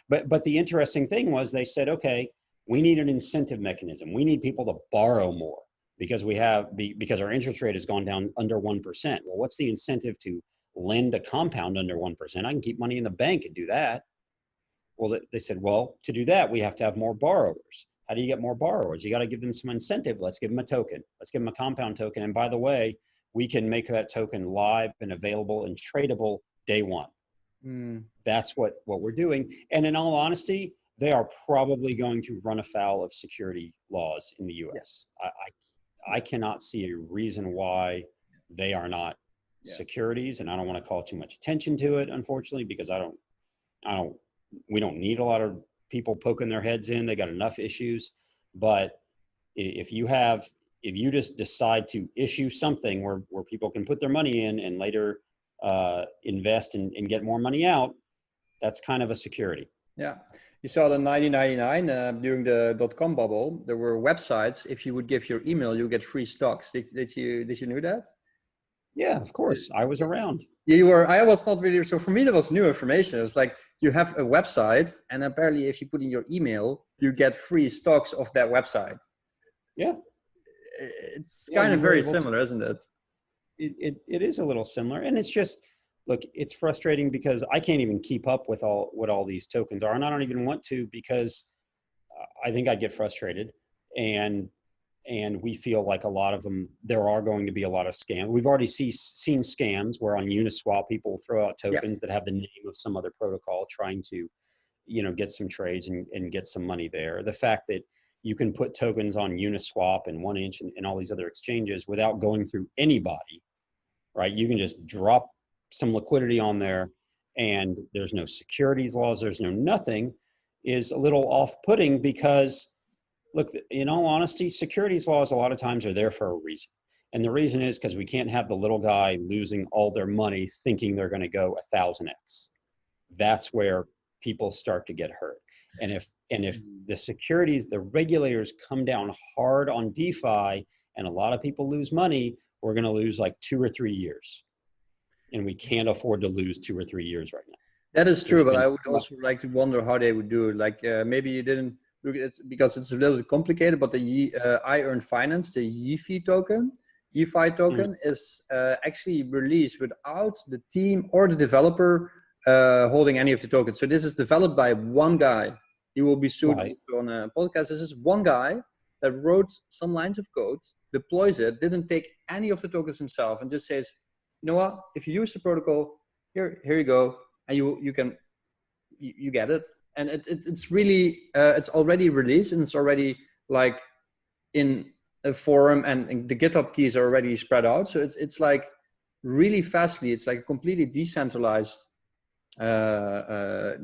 But the interesting thing was, they said, okay, we need an incentive mechanism. We need people to borrow more because because our interest rate has gone down under 1%. Well, what's the incentive to lend a Compound under 1%? I can keep money in the bank and do that. Well, they said, well, to do that, we have to have more borrowers. How do you get more borrowers? You got to give them some incentive. Let's give them a token. Let's give them a Compound token. And by the way, we can make that token live and available and tradable day one. That's what we're doing. And in all honesty, they are probably going to run afoul of security laws in the US. I cannot see a reason why they are not securities, and I don't want to call too much attention to it, unfortunately, because we don't need a lot of people poking their heads in. They got enough issues. But if you just decide to issue something where people can put their money in and later invest and get more money out, that's kind of a security. Yeah. You saw the 1999 during the .com bubble, there were websites, if you would give your email, you get free stocks. Did you know that? Yeah, of course. I was around. You were. I was not really. So for me, that was new information. It was like you have a website, and apparently, if you put in your email, you get free stocks of that website. Yeah, it's kind of very similar, isn't it? It is a little similar, and it's just, look, it's frustrating because I can't even keep up with what all these tokens are, and I don't even want to, because I think I'd get frustrated, and we feel like a lot of them, there are going to be a lot of scams. We've already seen scams where on Uniswap, people throw out tokens that have the name of some other protocol trying to, get some trades and get some money there. The fact that you can put tokens on Uniswap and 1inch and all these other exchanges without going through anybody, right? You can just drop some liquidity on there and there's no securities laws, there's no nothing, is a little off-putting because, look, in all honesty, securities laws a lot of times are there for a reason. And the reason is because we can't have the little guy losing all their money thinking they're going to go 1,000x. That's where people start to get hurt. And if the securities, the regulators come down hard on DeFi and a lot of people lose money, we're going to lose like 2 or 3 years. And we can't afford to lose 2 or 3 years right now. That is true, but I would also like to wonder how they would do it. Like maybe you didn't, because it's a little bit complicated, but the ON-DeFi, the YFI token is actually released without the team or the developer holding any of the tokens. So this is developed by one guy. He will be sued on a podcast. This is one guy that wrote some lines of code, deploys it, didn't take any of the tokens himself, and just says, you know what? If you use the protocol, here you go, and you get it. And it's really it's already released, and it's already like in a forum, and the GitHub keys are already spread out. So it's like really fastly. It's like a completely decentralized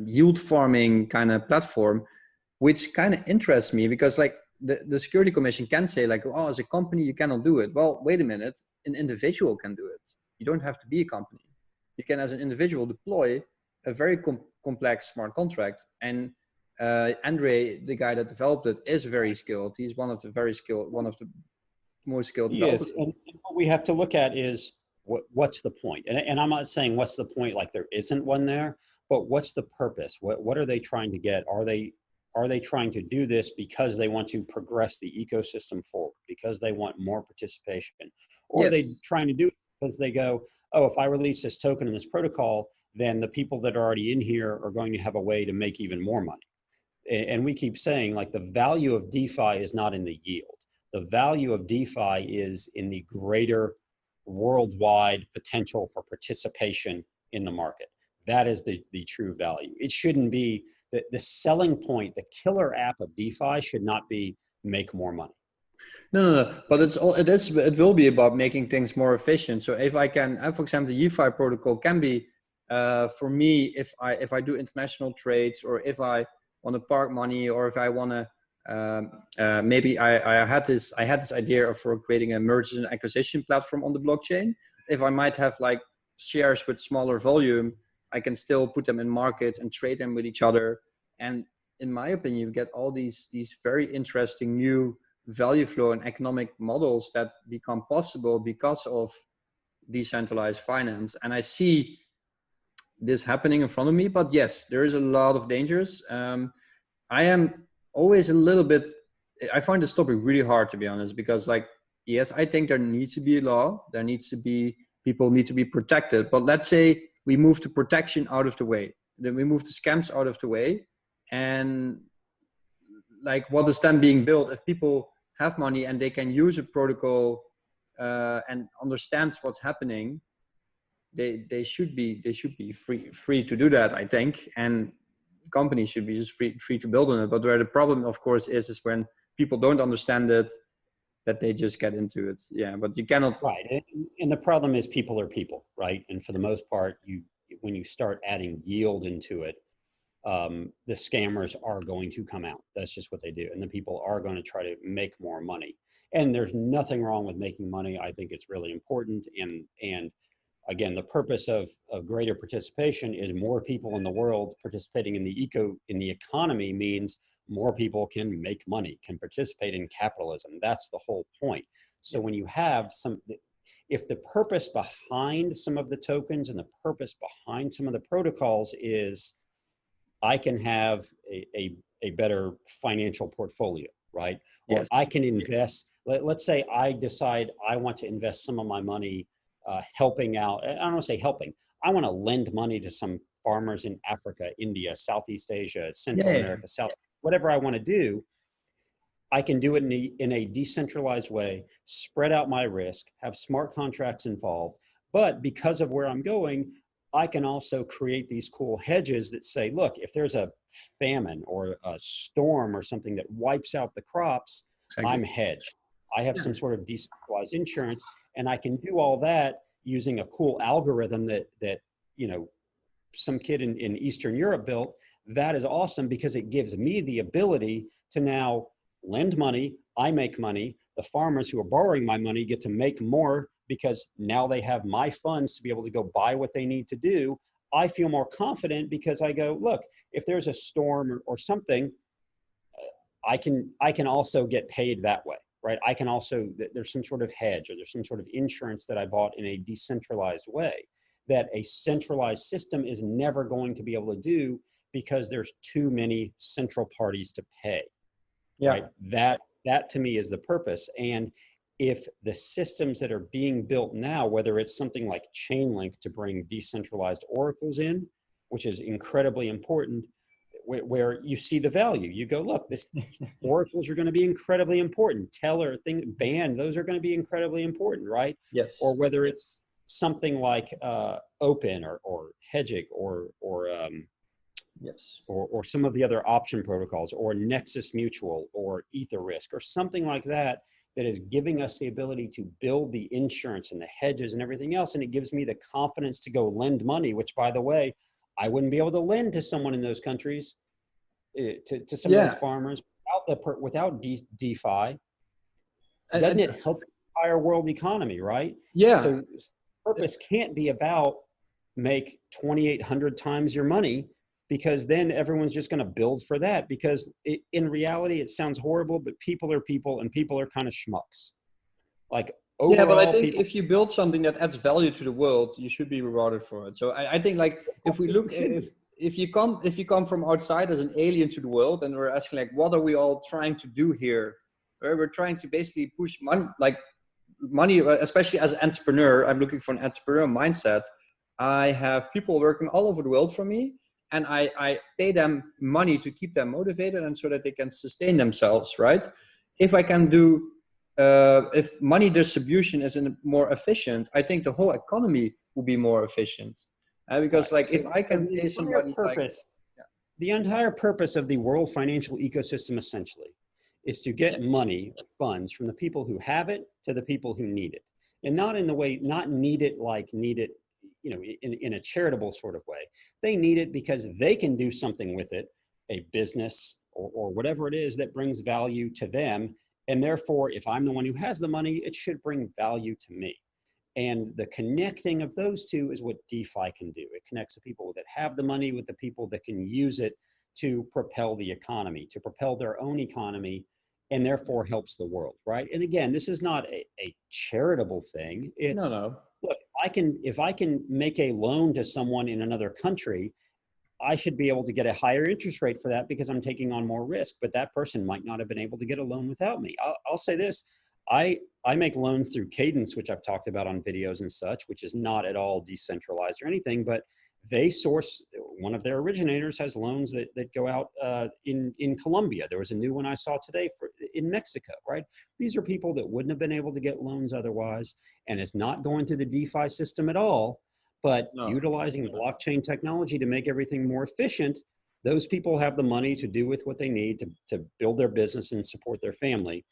yield farming kind of platform, which kind of interests me because like the Security Commission can say like, oh, as a company you cannot do it. Well, wait a minute, an individual can do it. You don't have to be a company. You can, as an individual, deploy a very complex smart contract. And Andre, the guy that developed it, is very skilled. He's one of the most skilled developers. Yes, and what we have to look at is what's the point? And I'm not saying what's the point like there isn't one there, but what's the purpose? What are they trying to get? Are they trying to do this because they want to progress the ecosystem forward, because they want more participation? Or are they trying to do it because they go, oh, if I release this token in this protocol, then the people that are already in here are going to have a way to make even more money. And we keep saying like the value of DeFi is not in the yield. The value of DeFi is in the greater worldwide potential for participation in the market. That is the true value. It shouldn't be the selling point, the killer app of DeFi should not be make more money. No. But it will be about making things more efficient. So if I can, for example, the YFI protocol can be for me, if I do international trades, or if I want to park money, or if I want to maybe I had this idea for creating a merger and acquisition platform on the blockchain. If I might have like shares with smaller volume, I can still put them in markets and trade them with each other. And in my opinion, you get all these very interesting new value flow and economic models that become possible because of decentralized finance. And I see this happening in front of me, but yes, there is a lot of dangers. I am always a little bit, I find this topic really hard, to be honest, because like, yes, I think there needs to be a law, people need to be protected, but let's say we move the protection out of the way, then we move the scams out of the way, and like what is then being built if people have money and they can use a protocol and understands what's happening, they should be free to do that, I think. And companies should be just free to build on it. But where the problem, of course, is when people don't understand it, that they just get into it. Yeah, but you cannot. Right, and the problem is people are people, right? And for the most part, when you start adding yield into it, the scammers are going to come out. That's just what they do. And the people are going to try to make more money. And there's nothing wrong with making money. I think it's really important. And again, the purpose of greater participation is more people in the world participating in the economy means more people can make money, can participate in capitalism. That's the whole point. So when you have if the purpose behind some of the tokens and the purpose behind some of the protocols is I can have a better financial portfolio, right? Or I can invest, let's say I decide I want to invest some of my money helping out. I don't want to say helping. I want to lend money to some farmers in Africa, India, Southeast Asia, Central America, whatever I want to do. I can do it in a decentralized way, spread out my risk, have smart contracts involved. But because of where I'm going, I can also create these cool hedges that say, look, if there's a famine or a storm or something that wipes out the crops, I'm hedged. I have some sort of decentralized insurance, and I can do all that using a cool algorithm that some kid in Eastern Europe built. That is awesome because it gives me the ability to now lend money. I make money. The farmers who are borrowing my money get to make more because now they have my funds to be able to go buy what they need to do. I feel more confident because I go, look, if there's a storm or something, I can also get paid that way, right? I can also, there's some sort of hedge or there's some sort of insurance that I bought in a decentralized way that a centralized system is never going to be able to do because there's too many central parties to pay. Right? That to me is the purpose. And if the systems that are being built now, whether it's something like Chainlink to bring decentralized oracles in, which is incredibly important, where you see the value, you go, look, this oracles are going to be incredibly important. Teller, band, those are going to be incredibly important, right? Yes. Or whether it's something like Open or Hedgig or some of the other option protocols, or Nexus Mutual, or EtherRisk, or something like that, that is giving us the ability to build the insurance and the hedges and everything else. And it gives me the confidence to go lend money, which, by the way, I wouldn't be able to lend to someone in those countries, to some of those farmers without DeFi. Doesn't it help the entire world economy, right? Yeah. So purpose can't be about make 2,800 times your money, because then everyone's just going to build for that, because in reality, it sounds horrible, but people are people and people are kind of schmucks. Like, overall, yeah, but I think if you build something that adds value to the world, you should be rewarded for it. So I think, like, if we look, if you come from outside as an alien to the world, and we're asking, like, what are we all trying to do here? We're trying to basically push money, especially as an entrepreneur. I'm looking for an entrepreneur mindset. I have people working all over the world for me, and I pay them money to keep them motivated and so that they can sustain themselves, right? If I can do, if money distribution is more efficient, I think the whole economy will be more efficient. Because, like, if I can pay somebody, the entire purpose of the world financial ecosystem essentially is to get money, funds, from the people who have it to the people who need it. And not in the way, not need it like need it, in a charitable sort of way. They need it because they can do something with it, a business or whatever it is that brings value to them. And therefore, if I'm the one who has the money, it should bring value to me. And the connecting of those two is what DeFi can do. It connects the people that have the money with the people that can use it to propel the economy, to propel their own economy, and therefore helps the world, right? And again, this is not a charitable thing. It's, look, if I can make a loan to someone in another country, I should be able to get a higher interest rate for that because I'm taking on more risk, but that person might not have been able to get a loan without me. I'll say this, I make loans through Cadence, which I've talked about on videos and such, which is not at all decentralized or anything, but they source, one of their originators has loans that go out in Colombia. There was a new one I saw today in Mexico, right? These are people that wouldn't have been able to get loans otherwise, and it's not going through the DeFi system at all, but utilizing blockchain technology to make everything more efficient. Those people have the money to do with what they need to build their business and support their family.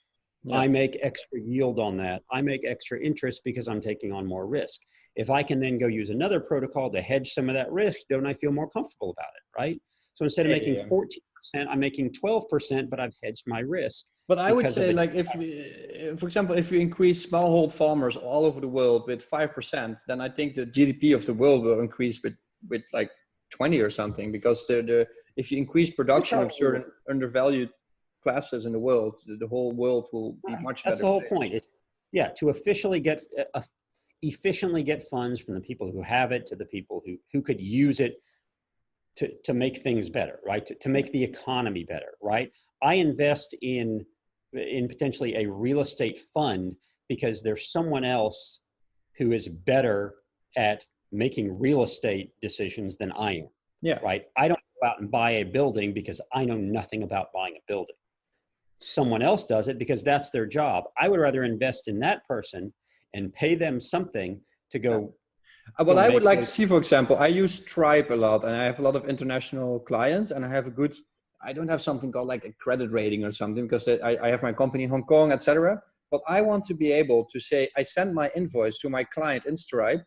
Yeah. I make extra yield on that. I make extra interest because I'm taking on more risk. If I can then go use another protocol to hedge some of that risk, don't I feel more comfortable about it, right? So instead of making 14%, I'm making 12%, but I've hedged my risk. But I would say, like, if, for example, if you increase smallhold farmers all over the world with 5%, then I think the GDP of the world will increase with like 20 or something, because if you increase production of certain undervalued classes in the world, the whole world will be much better. That's the whole point. It's, to efficiently get funds from the people who have it to the people who could use it to make things better, right? To make the economy better, right? I invest in potentially a real estate fund because there's someone else who is better at making real estate decisions than I am. Yeah. Right. I don't go out and buy a building because I know nothing about buying a building. Someone else does it because that's their job. I would rather invest in that person and pay them something to go. What I would like to see, for example, I use Stripe a lot, and I have a lot of international clients, and I have I don't have something called like a credit rating or something, because I have my company in Hong Kong, etc. But I want to be able to say, I send my invoice to my client in Stripe,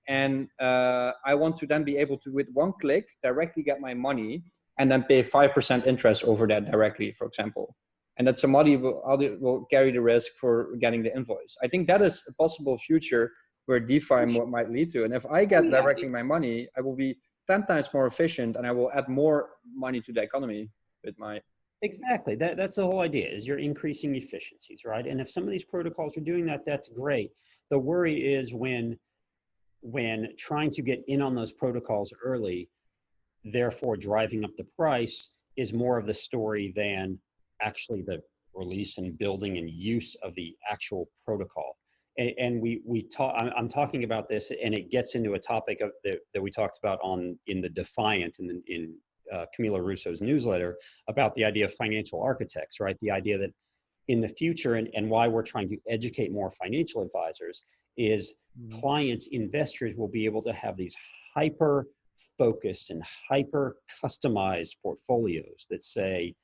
and I want to then be able to, with one click, directly get my money and then pay 5% interest over that directly, for example. And that somebody will carry the risk for getting the invoice. I think that is a possible future where DeFi might lead to. And if I get directly my money, I will be 10 times more efficient, and I will add more money to the economy with my... Exactly. That's the whole idea, is you're increasing efficiencies, right? And if some of these protocols are doing that, that's great. The worry is when trying to get in on those protocols early, therefore driving up the price, is more of the story than actually the release and building and use of the actual protocol. And I'm talking about this, and it gets into a topic that we talked about in the Defiant in Camilo Russo's newsletter, about the idea of financial architects, right? The idea that in the future, and why we're trying to educate more financial advisors, is clients, investors will be able to have these hyper focused and hyper customized portfolios that say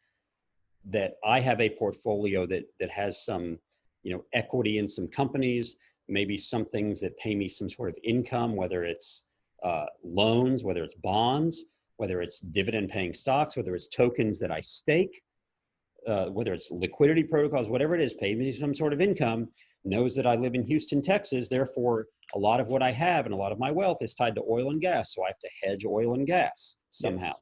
that I have a portfolio that has some, equity in some companies, maybe some things that pay me some sort of income, whether it's loans, whether it's bonds, whether it's dividend paying stocks, whether it's tokens that I stake, whether it's liquidity protocols, whatever it is, pay me some sort of income, knows that I live in Houston, Texas. Therefore, a lot of what I have and a lot of my wealth is tied to oil and gas. So I have to hedge oil and gas somehow,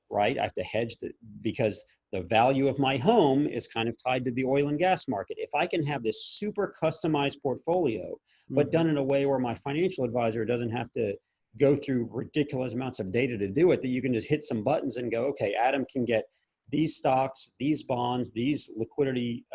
right? I have to hedge because the value of my home is kind of tied to the oil and gas market. If I can have this super customized portfolio, but done in a way where my financial advisor doesn't have to go through ridiculous amounts of data to do it, that you can just hit some buttons and go, okay, Adam can get these stocks, these bonds, these liquidity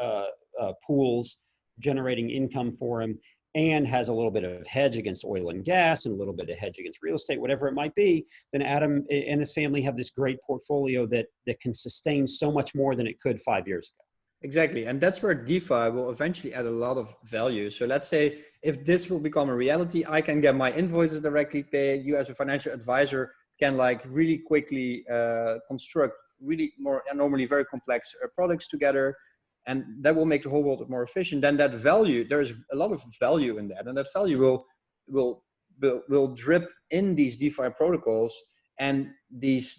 pools generating income for him, and has a little bit of hedge against oil and gas and a little bit of hedge against real estate, whatever it might be, then Adam and his family have this great portfolio that can sustain so much more than it could 5 years ago. Exactly. And that's where DeFi will eventually add a lot of value. So let's say if this will become a reality, I can get my invoices directly paid. You as a financial advisor can like really quickly construct really more normally very complex products together. And that will make the whole world more efficient. Then that value, there's a lot of value in that. And that value will drip in these DeFi protocols. And these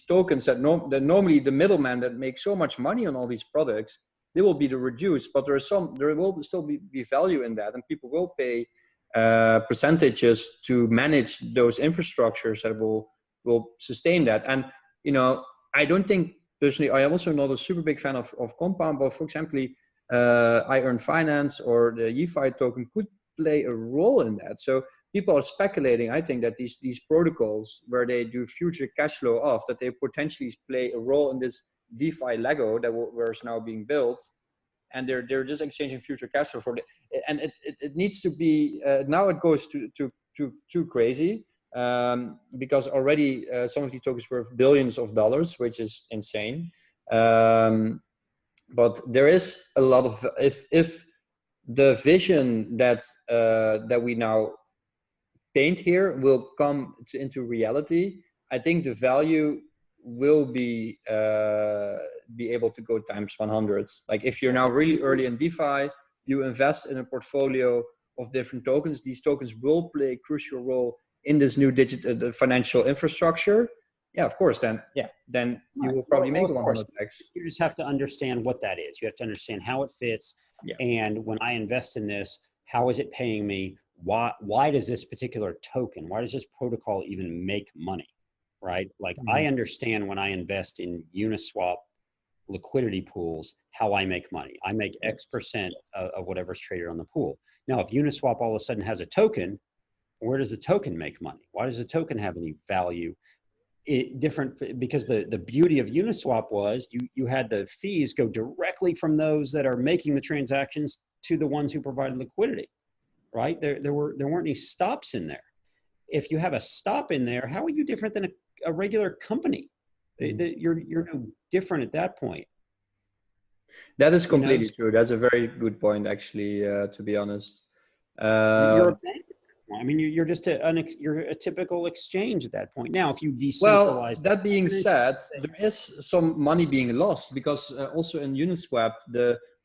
tokens that normally the middleman that makes so much money on all these products, they will be reduced, but there will still be value in that, and people will pay percentages to manage those infrastructures that will sustain that. And I don't think personally, I am also not a super big fan of Compound, but for example, ON-DeFi or the YeFi token could play a role in that. So people are speculating, I think, that these protocols where they do future cash flow off, that they potentially play a role in this DeFi Lego where it's now being built, and they're just exchanging future cash flow for and it needs to be now it goes too crazy. because already some of these tokens were worth billions of dollars, which is insane. But there is a lot of, if the vision that we now paint here will come into reality, I think the value will be able to go times 100. Like if you're now really early in DeFi, you invest in a portfolio of different tokens. These tokens will play a crucial role in this new digital financial infrastructure. Yeah, of course. Then you will probably make the 100x. You just have to understand what that is. You have to understand how it fits. Yeah. And when I invest in this, how is it paying me? Why does this particular token, why does this protocol even make money, right? Like I understand when I invest in Uniswap liquidity pools, how I make money. I make X percent of whatever's traded on the pool. Now, if Uniswap all of a sudden has a token, where does the token make money? Why does the token have any value? Different, because the beauty of Uniswap was you had the fees go directly from those that are making the transactions to the ones who provided liquidity, right? There weren't any stops in there. If you have a stop in there, how are you different than a regular company? You're no different at that point. That is completely true. That's a very good point, actually, to be honest. You're a bank. I mean, you're just you're a typical exchange at that point. Now, if you decentralize. Well, that being said, there is some money being lost because also in Uniswap,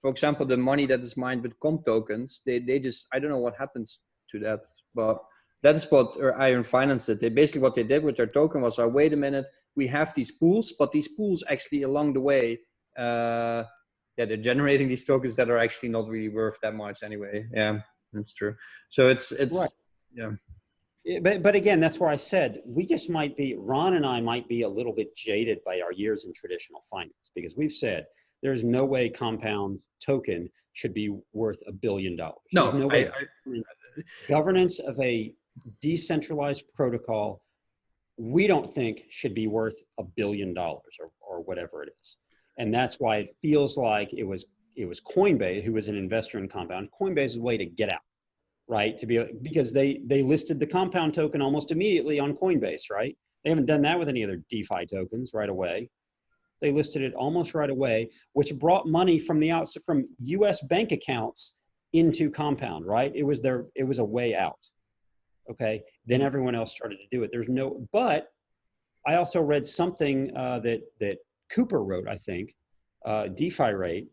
for example, the money that is mined with comp tokens, they just, I don't know what happens to that, but that is what Iron-Finance did. Basically what they did with their token was, wait a minute, we have these pools, but these pools actually along the way, they're generating these tokens that are actually not really worth that much anyway. Yeah, that's true. So it's right. Yeah. But again, that's where I said, Ron and I might be a little bit jaded by our years in traditional finance, because we've said there's no way Compound token should be worth $1 billion. No, there's no way. Governance of a decentralized protocol, we don't think should be worth $1 billion or whatever it is. And that's why it feels like it was Coinbase, who was an investor in Compound, Coinbase's way to get out. Right, because they listed the Compound token almost immediately on Coinbase, right? They haven't done that with any other DeFi tokens right away. They listed it almost right away, which brought money from the outside, from U.S. bank accounts into Compound, right? It was a way out. Okay, then everyone else started to do it. But I also read something that Cooper wrote, I think, DeFi Rate,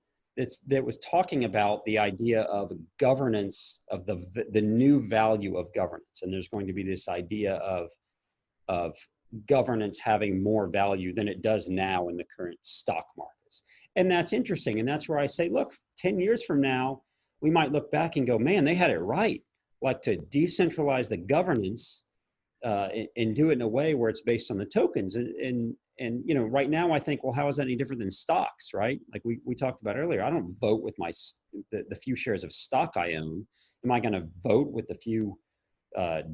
that was talking about the idea of governance, of the new value of governance. And there's going to be this idea of governance having more value than it does now in the current stock markets. And that's interesting. And that's where I say, look, 10 years from now, we might look back and go, man, they had it right. Like, to decentralize the governance and do it in a way where it's based on the tokens. And you know, right now I think, well, how is that any different than stocks, right? Like we talked about earlier, I don't vote with the few shares of stock I own. Am I going to vote with the few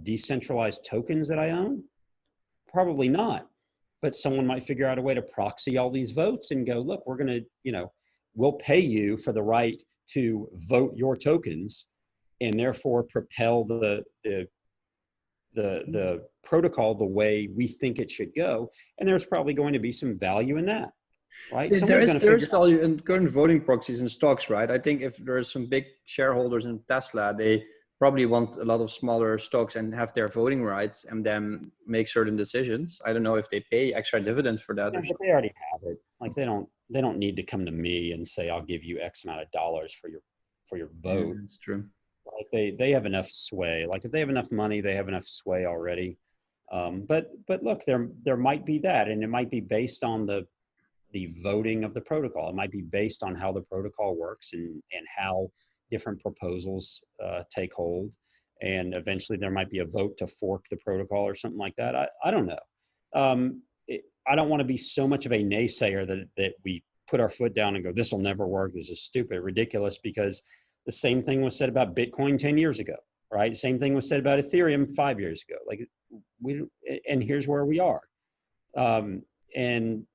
decentralized tokens that I own? Probably not. But someone might figure out a way to proxy all these votes and go, look, we're going to, we'll pay you for the right to vote your tokens, and therefore propel the protocol the way we think it should go. And there's probably going to be some value in that, right? There is value in current voting proxies in stocks, right? I think if there's some big shareholders in Tesla, they probably want a lot of smaller stocks and have their voting rights and then make certain decisions. I don't know if they pay extra dividends for that. Yeah, but they already have it. Like they don't need to come to me and say, I'll give you X amount of dollars for your vote. Yeah, that's true. Like they have enough sway. Like if they have enough money, they have enough sway already. But look, there might be that, and it might be based on the voting of the protocol. It might be based on how the protocol works and how different proposals take hold. And eventually there might be a vote to fork the protocol or something like that. I don't know. I don't want to be so much of a naysayer that we put our foot down and go, this will never work. This is stupid, ridiculous, because the same thing was said about Bitcoin 10 years ago, right? Same thing was said about Ethereum 5 years ago. Like and here's where we are. And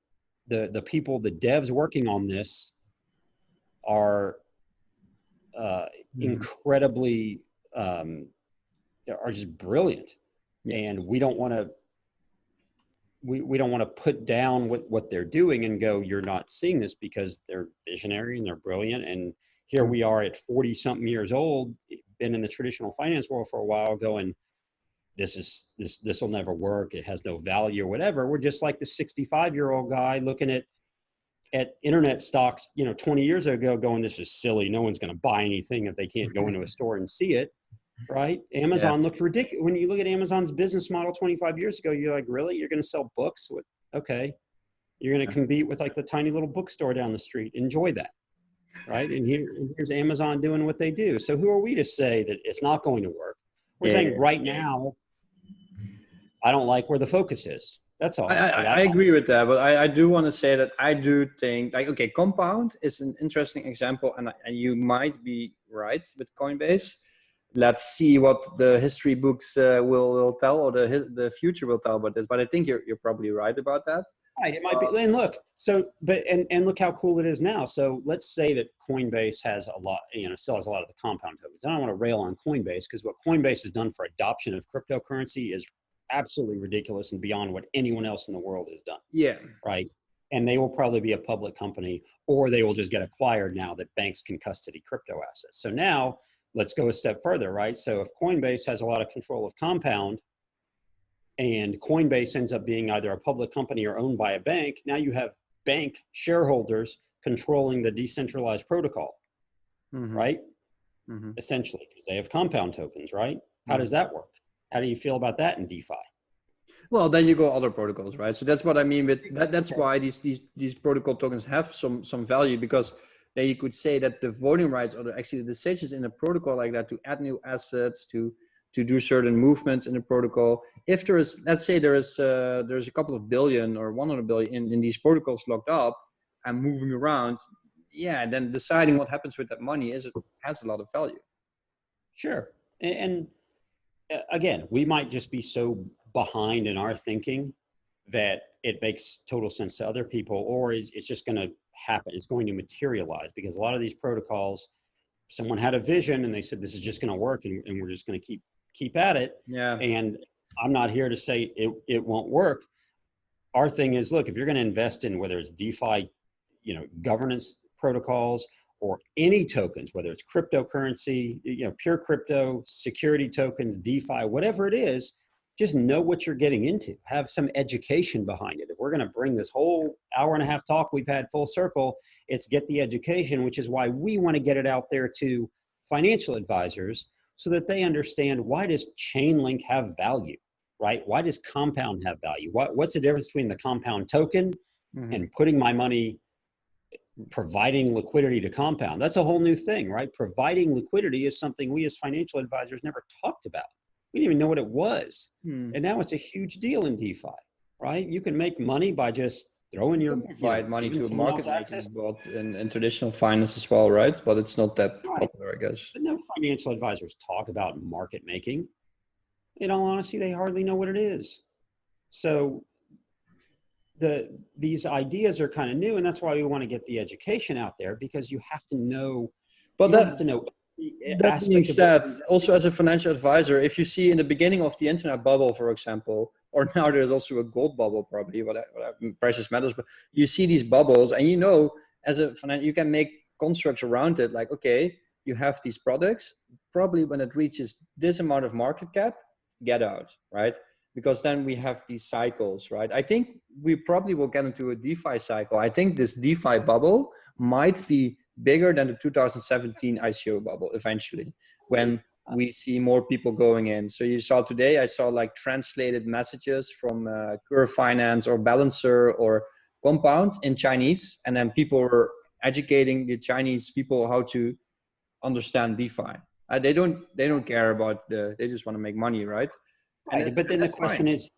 the people, the devs working on this are incredibly, are just brilliant. And we don't want to, we don't want to put down what they're doing and go, you're not seeing this, because they're visionary and they're brilliant. And here we are at 40 something years old, been in the traditional finance world for a while, going, this will never work. It has no value or whatever. We're just like the 65-year-old guy looking at internet stocks, 20 years ago, going, this is silly. No one's going to buy anything if they can't go into a store and see it. Right? Amazon looked ridiculous. When you look at Amazon's business model 25 years ago, you're like, really? You're going to sell books? Okay. You're going to compete with like the tiny little bookstore down the street. Enjoy that. Right? And here's Amazon doing what they do. So who are we to say that it's not going to work? We're saying right now, I don't like where the focus is. That's all. I agree with that, but I do want to say that I do think, like, okay, Compound is an interesting example, and you might be right with Coinbase. Let's see what the history books will tell, or the future will tell about this. But I think you're probably right about that. Right, it might be. And look, and look how cool it is now. So let's say that Coinbase has a lot, still has a lot of the compound tokens. I don't want to rail on Coinbase, because what Coinbase has done for adoption of cryptocurrency is absolutely ridiculous and beyond what anyone else in the world has done. Yeah. Right. And they will probably be a public company, or they will just get acquired now that banks can custody crypto assets. So now let's go a step further, right? So if Coinbase has a lot of control of Compound, and Coinbase ends up being either a public company or owned by a bank, now you have bank shareholders controlling the decentralized protocol, right? Essentially, because they have Compound tokens, right? How does that work? How do you feel about that in DeFi? Well, then you go other protocols, right? So that's what I mean with that. That's why these protocol tokens have some value, because then you could say that the voting rights, or actually the decisions in a protocol like that to add new assets, to do certain movements in the protocol. If there is, let's say there's a couple of billion or 100 billion in these protocols locked up and moving around, then deciding what happens with that money has a lot of value. Sure. And again, we might just be so behind in our thinking that it makes total sense to other people, or it's just going to happen. It's going to materialize, because a lot of these protocols, someone had a vision and they said, this is just going to work, and we're just going to keep at it. Yeah. And I'm not here to say it won't work. Our thing is, look, if you're going to invest in, whether it's DeFi, governance protocols, or any tokens, whether it's cryptocurrency, pure crypto, security tokens, DeFi, whatever it is, just know what you're getting into. Have some education behind it. If we're going to bring this whole hour and a half talk we've had full circle, it's get the education, which is why we want to get it out there to financial advisors, so that they understand, why does Chainlink have value, right? Why does Compound have value? What's the difference between the Compound token and putting my money, providing liquidity to Compound? That's a whole new thing, right? Providing liquidity is something we as financial advisors never talked about. We didn't even know what it was. And now it's a huge deal in DeFi, right? You can make money by just throwing your, provide money to a market maker, but in traditional finance as well, right? But it's not that popular, I guess. But no financial advisors talk about market making. In all honesty, they hardly know what it is. So these ideas are kind of new, and that's why we want to get the education out there, because you have to know. But you have to know. That being said, also as a financial advisor, if you see in the beginning of the internet bubble, for example, or now there's also a gold bubble, probably, what precious metals, but you see these bubbles, and as a financial, you can make constructs around it, like, okay, you have these products, probably when it reaches this amount of market cap, get out, right? Because then we have these cycles, right? I think we probably will get into a DeFi cycle. I think this DeFi bubble might be bigger than the 2017 ICO bubble eventually, when we see more people going in. So you saw today, I saw like translated messages from Finance or Balancer or Compound in Chinese, and then people were educating the Chinese people how to understand DeFi. They don't care about they just want to make money, right? Right, but then the question is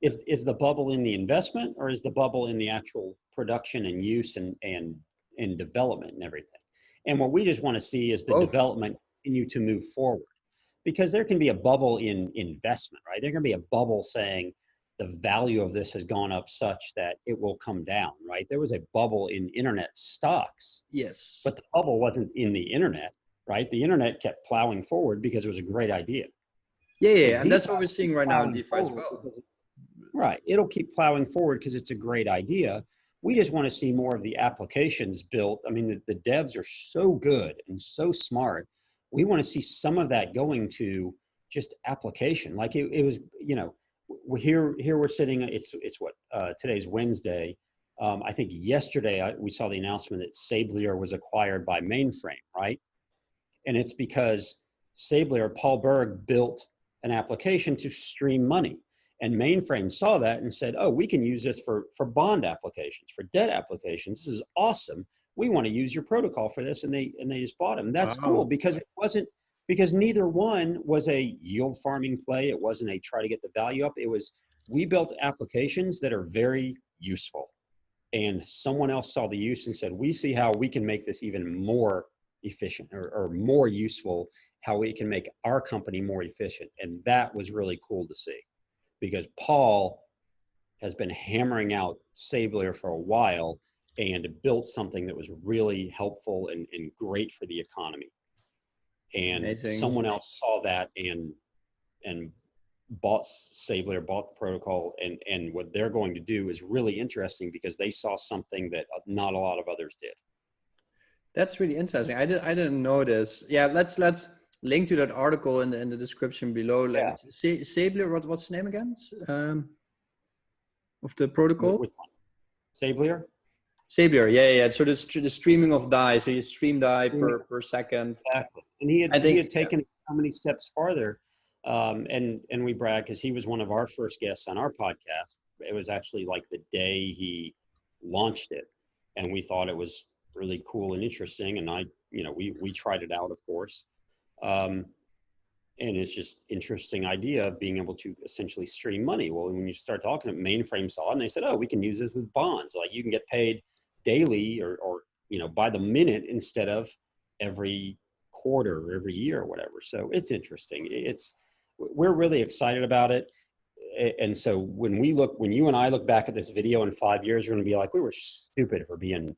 the bubble in the investment, or is the bubble in the actual production and use and development and everything? And what we just want to see is the development continue to move forward, because there can be a bubble in investment, right? There can be a bubble saying the value of this has gone up such that it will come down, right? There was a bubble in internet stocks. Yes. But the bubble wasn't in the internet, right? The internet kept plowing forward because it was a great idea. Yeah, and that's what we're seeing right now in DeFi as well. Right, it'll keep plowing forward because it's a great idea. We just want to see more of the applications built. I mean, the devs are so good and so smart. We want to see some of that going to just application. Like it was, you know, here we're sitting. It's what today's Wednesday. I think yesterday we saw the announcement that Sablier was acquired by Mainframe, right? And it's because Sablier, Paul Berg, built an application to stream money. And Mainframe saw that and said, oh, we can use this for bond applications, for debt applications. This is awesome. We want to use your protocol for this. And they just bought them. That's cool because because neither one was a yield farming play. It wasn't a try to get the value up. It was, we built applications that are very useful. And someone else saw the use and said, we see how we can make this even more efficient or more useful, how we can make our company more efficient. And that was really cool to see. Because Paul has been hammering out Sablier for a while and built something that was really helpful and great for the economy. And Amazing. Someone else saw that and bought Sablier, bought the protocol, and what they're going to do is really interesting because they saw something that not a lot of others did. That's really interesting. I didn't know this. Yeah, let's link to that article in the description below. Like Sablier, what's the name again? Of the protocol? Sablier? Sablier, yeah. So the streaming of DAI. So you stream DAI per second. Exactly. And he had taken how many steps farther. And we brag because he was one of our first guests on our podcast. It was actually like the day he launched it. And we thought it was really cool and interesting. And we tried it out, of course. And it's just interesting idea of being able to essentially stream money. Well, when you start talking, Mainframe saw it and they said, oh, we can use this with bonds. Like you can get paid daily or by the minute instead of every quarter or every year or whatever. So it's interesting. We're really excited about it. And so when you and I look back at this video in 5 years, you're going to be like, we were stupid for being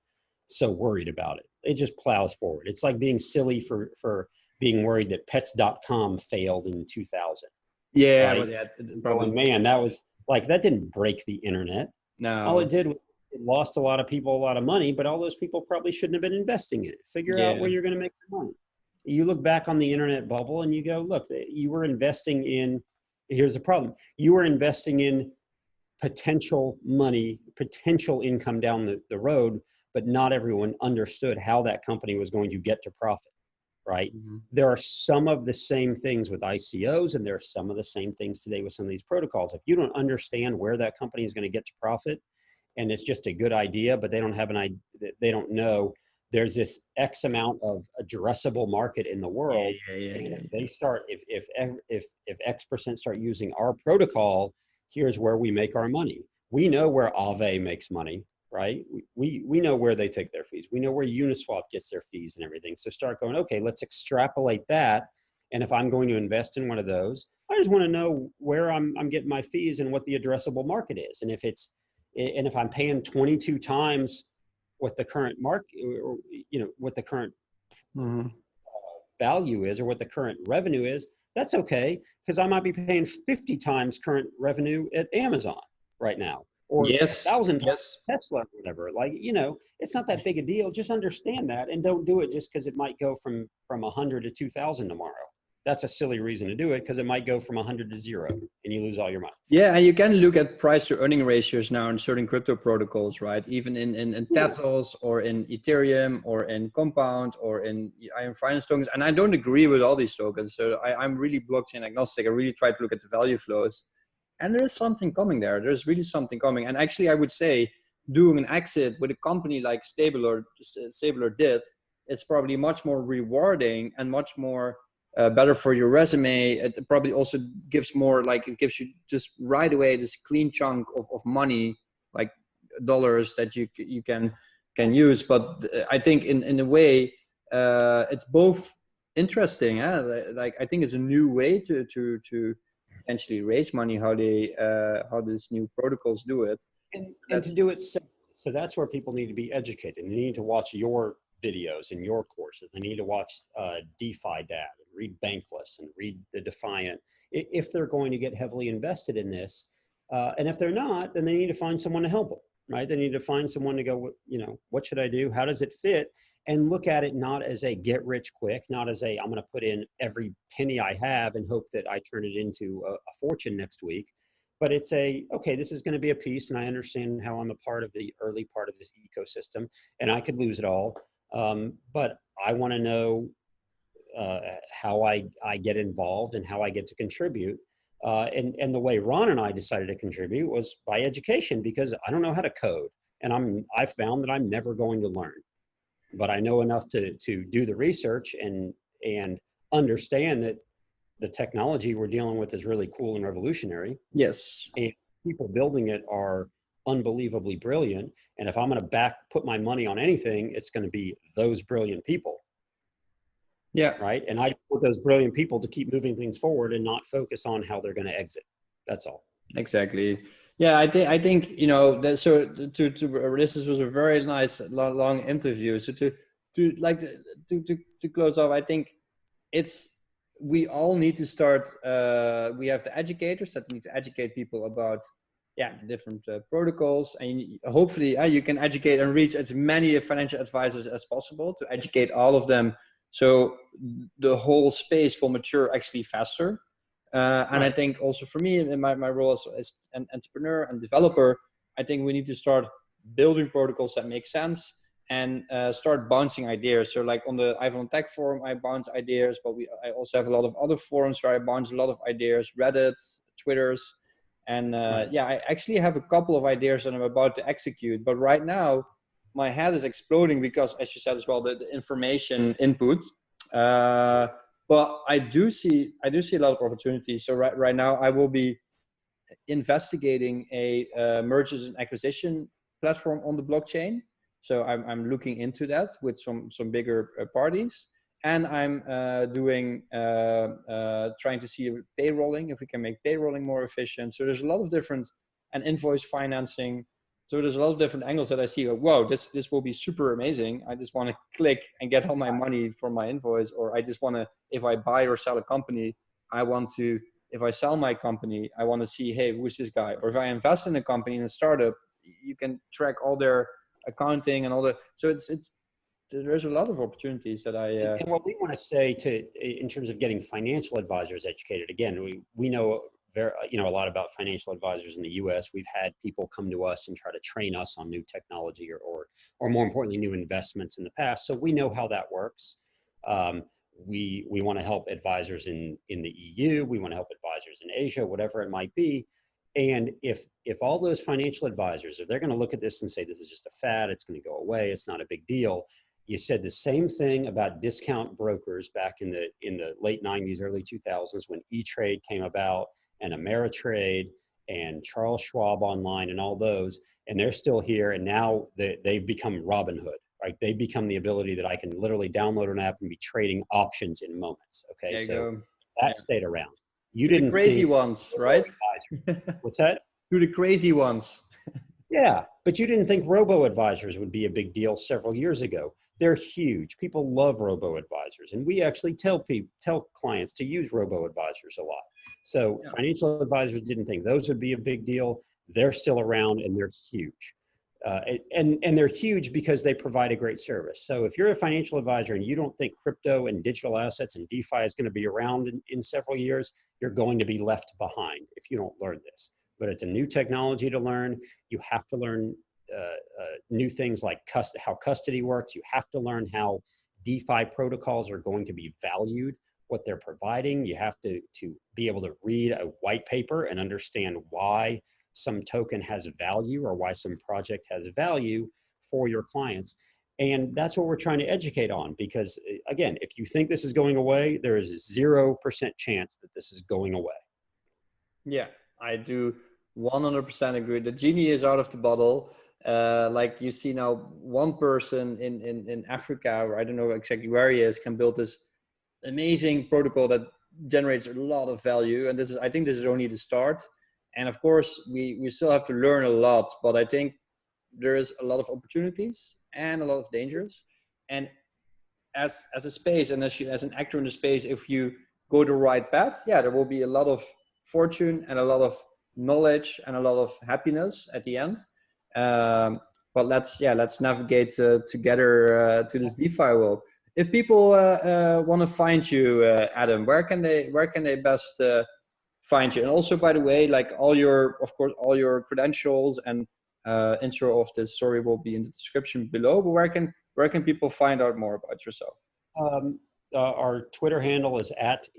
so worried about it. It just plows forward. It's like being silly for being worried that pets.com failed in 2000. Yeah, right? Probably. Man, that didn't break the internet. No. All it did was it lost a lot of people a lot of money, but all those people probably shouldn't have been investing in it. Figure out where you're going to make your money. You look back on the internet bubble and you go, look, you were investing in, here's the problem. You were investing in potential money, potential income down the road, but not everyone understood how that company was going to get to profit. Right? Mm-hmm. There are some of the same things with ICOs, and there are some of the same things today with some of these protocols. If you don't understand where that company is going to get to profit, and it's just a good idea, but they don't have they don't know there's this X amount of addressable market in the world. Yeah. They start if X% start using our protocol, here's where we make our money. We know where Aave makes money. Right? We know where they take their fees. We know where Uniswap gets their fees and everything. So start going, okay, let's extrapolate that. And if I'm going to invest in one of those, I just want to know where I'm getting my fees and what the addressable market is. And if I'm paying 22 times what the current market, or what the current value is, or what the current revenue is, that's okay, because I might be paying 50 times current revenue at Amazon right now. Or 1,000 times Tesla or whatever. Like, it's not that big a deal. Just understand that and don't do it just because it might go from 100 to 2,000 tomorrow. That's a silly reason to do it because it might go from 100 to 0 and you lose all your money. Yeah, and you can look at price to earning ratios now in certain crypto protocols, right? Even in Tezos or in Ethereum or in Compound or in Finance tokens. And I don't agree with all these tokens. So I'm really blockchain agnostic. I really try to look at the value flows. And there is something coming there. There's really something coming. And actually, I would say doing an exit with a company like Sablier did, it's probably much more rewarding and much more better for your resume. It probably also gives more, like it gives you just right away this clean chunk of money, like dollars that you can use. But I think in a way, it's both interesting. Like I think it's a new way to potentially raise money, how these new protocols do it, and to do it so that's where people need to be educated. They need to watch your videos and your courses. They need to watch DeFi Dad and read Bankless and read the Defiant if they're going to get heavily invested in this. And if they're not, then they need to find someone to help them, right? They need to find someone to go, you know, what should I do? How does it fit? And look at it not as a get rich quick, not as a, I'm going to put in every penny I have and hope that I turn it into a fortune next week. But it's a, okay, this is going to be a piece, and I understand how I'm a part of the early part of this ecosystem, and I could lose it all. But I want to know how I get involved and how I get to contribute. And the way Ron and I decided to contribute was by education, because I don't know how to code, and I found that I'm never going to learn, but I know enough to do the research and understand that the technology we're dealing with is really cool and revolutionary. Yes. And people building it are unbelievably brilliant. And if I'm going to put my money on anything, it's going to be those brilliant people. Yeah. Right. And I want those brilliant people to keep moving things forward and not focus on how they're going to exit. That's all. Exactly. Yeah, I think you know that. So this was a very nice long interview. So to close off, I think we all need to start. We have the educators that need to educate people about the different protocols, and hopefully you can educate and reach as many financial advisors as possible to educate all of them. So the whole space will mature actually faster. And I think also for me, in my role as an entrepreneur and developer, I think we need to start building protocols that make sense and start bouncing ideas. So like on the iPhone Tech forum, I bounce ideas, but I also have a lot of other forums where I bounce a lot of ideas, Reddit, Twitters. And I actually have a couple of ideas that I'm about to execute. But right now, my head is exploding because, as you said as well, the information input. But I do see a lot of opportunities. So right now, I will be investigating a mergers and acquisition platform on the blockchain. So I'm looking into that with some bigger parties, and I'm trying to see payrolling, if we can make payrolling more efficient. So there's a lot of different, and invoice financing. So there's a lot of different angles that I see. Whoa, this will be super amazing. I just want to click and get all my money from my invoice, or I just want to, if I buy or sell a company, if I sell my company, I want to see, hey, who's this guy? Or if I invest in a company, in a startup, you can track all their accounting and all the. So there's a lot of opportunities that And what we want to say in terms of getting financial advisors educated. Again, we know a lot about financial advisors in the U.S. We've had people come to us and try to train us on new technology or more importantly, new investments in the past. So we know how that works. We want to help advisors in the EU. We want to help advisors in Asia, whatever it might be. And if all those financial advisors, if they're going to look at this and say, this is just a fad, it's going to go away, it's not a big deal. You said the same thing about discount brokers back in the late 90s, early 2000s, when E-Trade came about, and Ameritrade and Charles Schwab Online and all those, and they're still here. And now they've become Robinhood, right? They become the ability that I can literally download an app and be trading options in moments. Okay, so that stayed around. You didn't the crazy ones, right? What's that? To the crazy ones. Yeah, but you didn't think robo-advisors would be a big deal several years ago. They're huge. People love robo-advisors, and we actually tell clients to use robo-advisors a lot. So financial advisors didn't think those would be a big deal. They're still around, and they're huge. And they're huge because they provide a great service. So if you're a financial advisor and you don't think crypto and digital assets and DeFi is going to be around in several years, you're going to be left behind if you don't learn this. But it's a new technology to learn. You have to learn new things like how custody works. You have to learn how DeFi protocols are going to be valued, what they're providing. You have to be able to read a white paper and understand why some token has value or why some project has value for your clients. And that's what we're trying to educate on, because again, if you think this is going away, there is 0% chance that this is going away. Yeah, I do 100% agree. The genie is out of the bottle. Like you see now, one person in Africa, or I don't know exactly where he is, can build this amazing protocol that generates a lot of value. And I think this is only the start. And of course, we still have to learn a lot, but I think there is a lot of opportunities and a lot of dangers. And as a space, and as an actor in the space, if you go the right path, yeah, there will be a lot of fortune and a lot of knowledge and a lot of happiness at the end. But let's navigate together to this DeFi world. If people want to find you, Adam, where can they best find you? And also, by the way, like all your credentials and intro of this story will be in the description below. But where can people find out more about yourself? Our Twitter handle is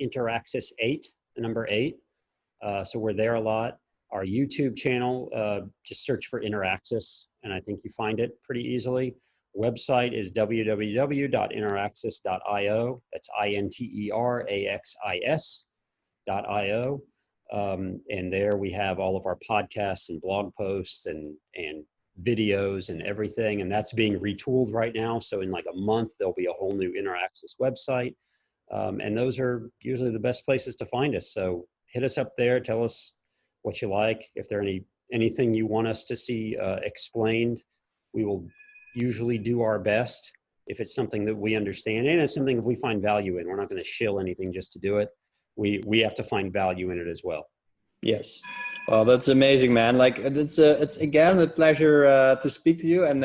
@Interaxis8, the number 8. So we're there a lot. Our YouTube channel, just search for Interaxis, and I think you find it pretty easily. Website is www.interaxis.io. That's INTERAXIS.io. And there we have all of our podcasts and blog posts and videos and everything. And that's being retooled right now. So in like a month, there'll be a whole new Interaxis website. And those are usually the best places to find us. So hit us up there. Tell us what you like. If there anything you want us to see explained, we will usually do our best if it's something that we understand, and it's something that we find value in. We're not going to shill anything just to do it. We have to find value in it as well. Yes. Well, that's amazing, man. Like it's again a pleasure to speak to you, and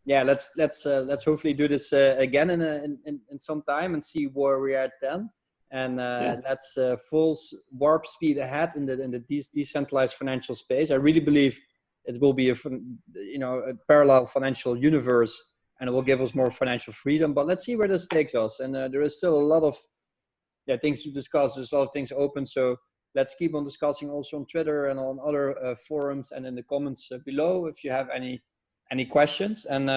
let's hopefully do this again in some time and see where we're at then. And that's full warp speed ahead in the decentralized financial space. I really believe it will be a parallel financial universe, and it will give us more financial freedom. But let's see where this takes us. And there is still a lot of things to discuss. There's a lot of things open. So let's keep on discussing also on Twitter and on other forums and in the comments below if you have any questions. And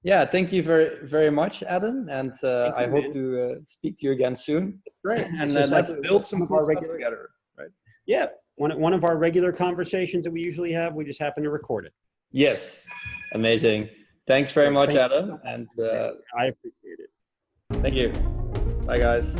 thank you very, very much, Adam. And I hope to speak to you again soon. Great. And let's build some cool stuff together. Right? Yeah. One of our regular conversations that we usually have, we just happen to record it. Yes. Amazing. Thanks very much, Adam. And I appreciate it. Thank you. Bye, guys.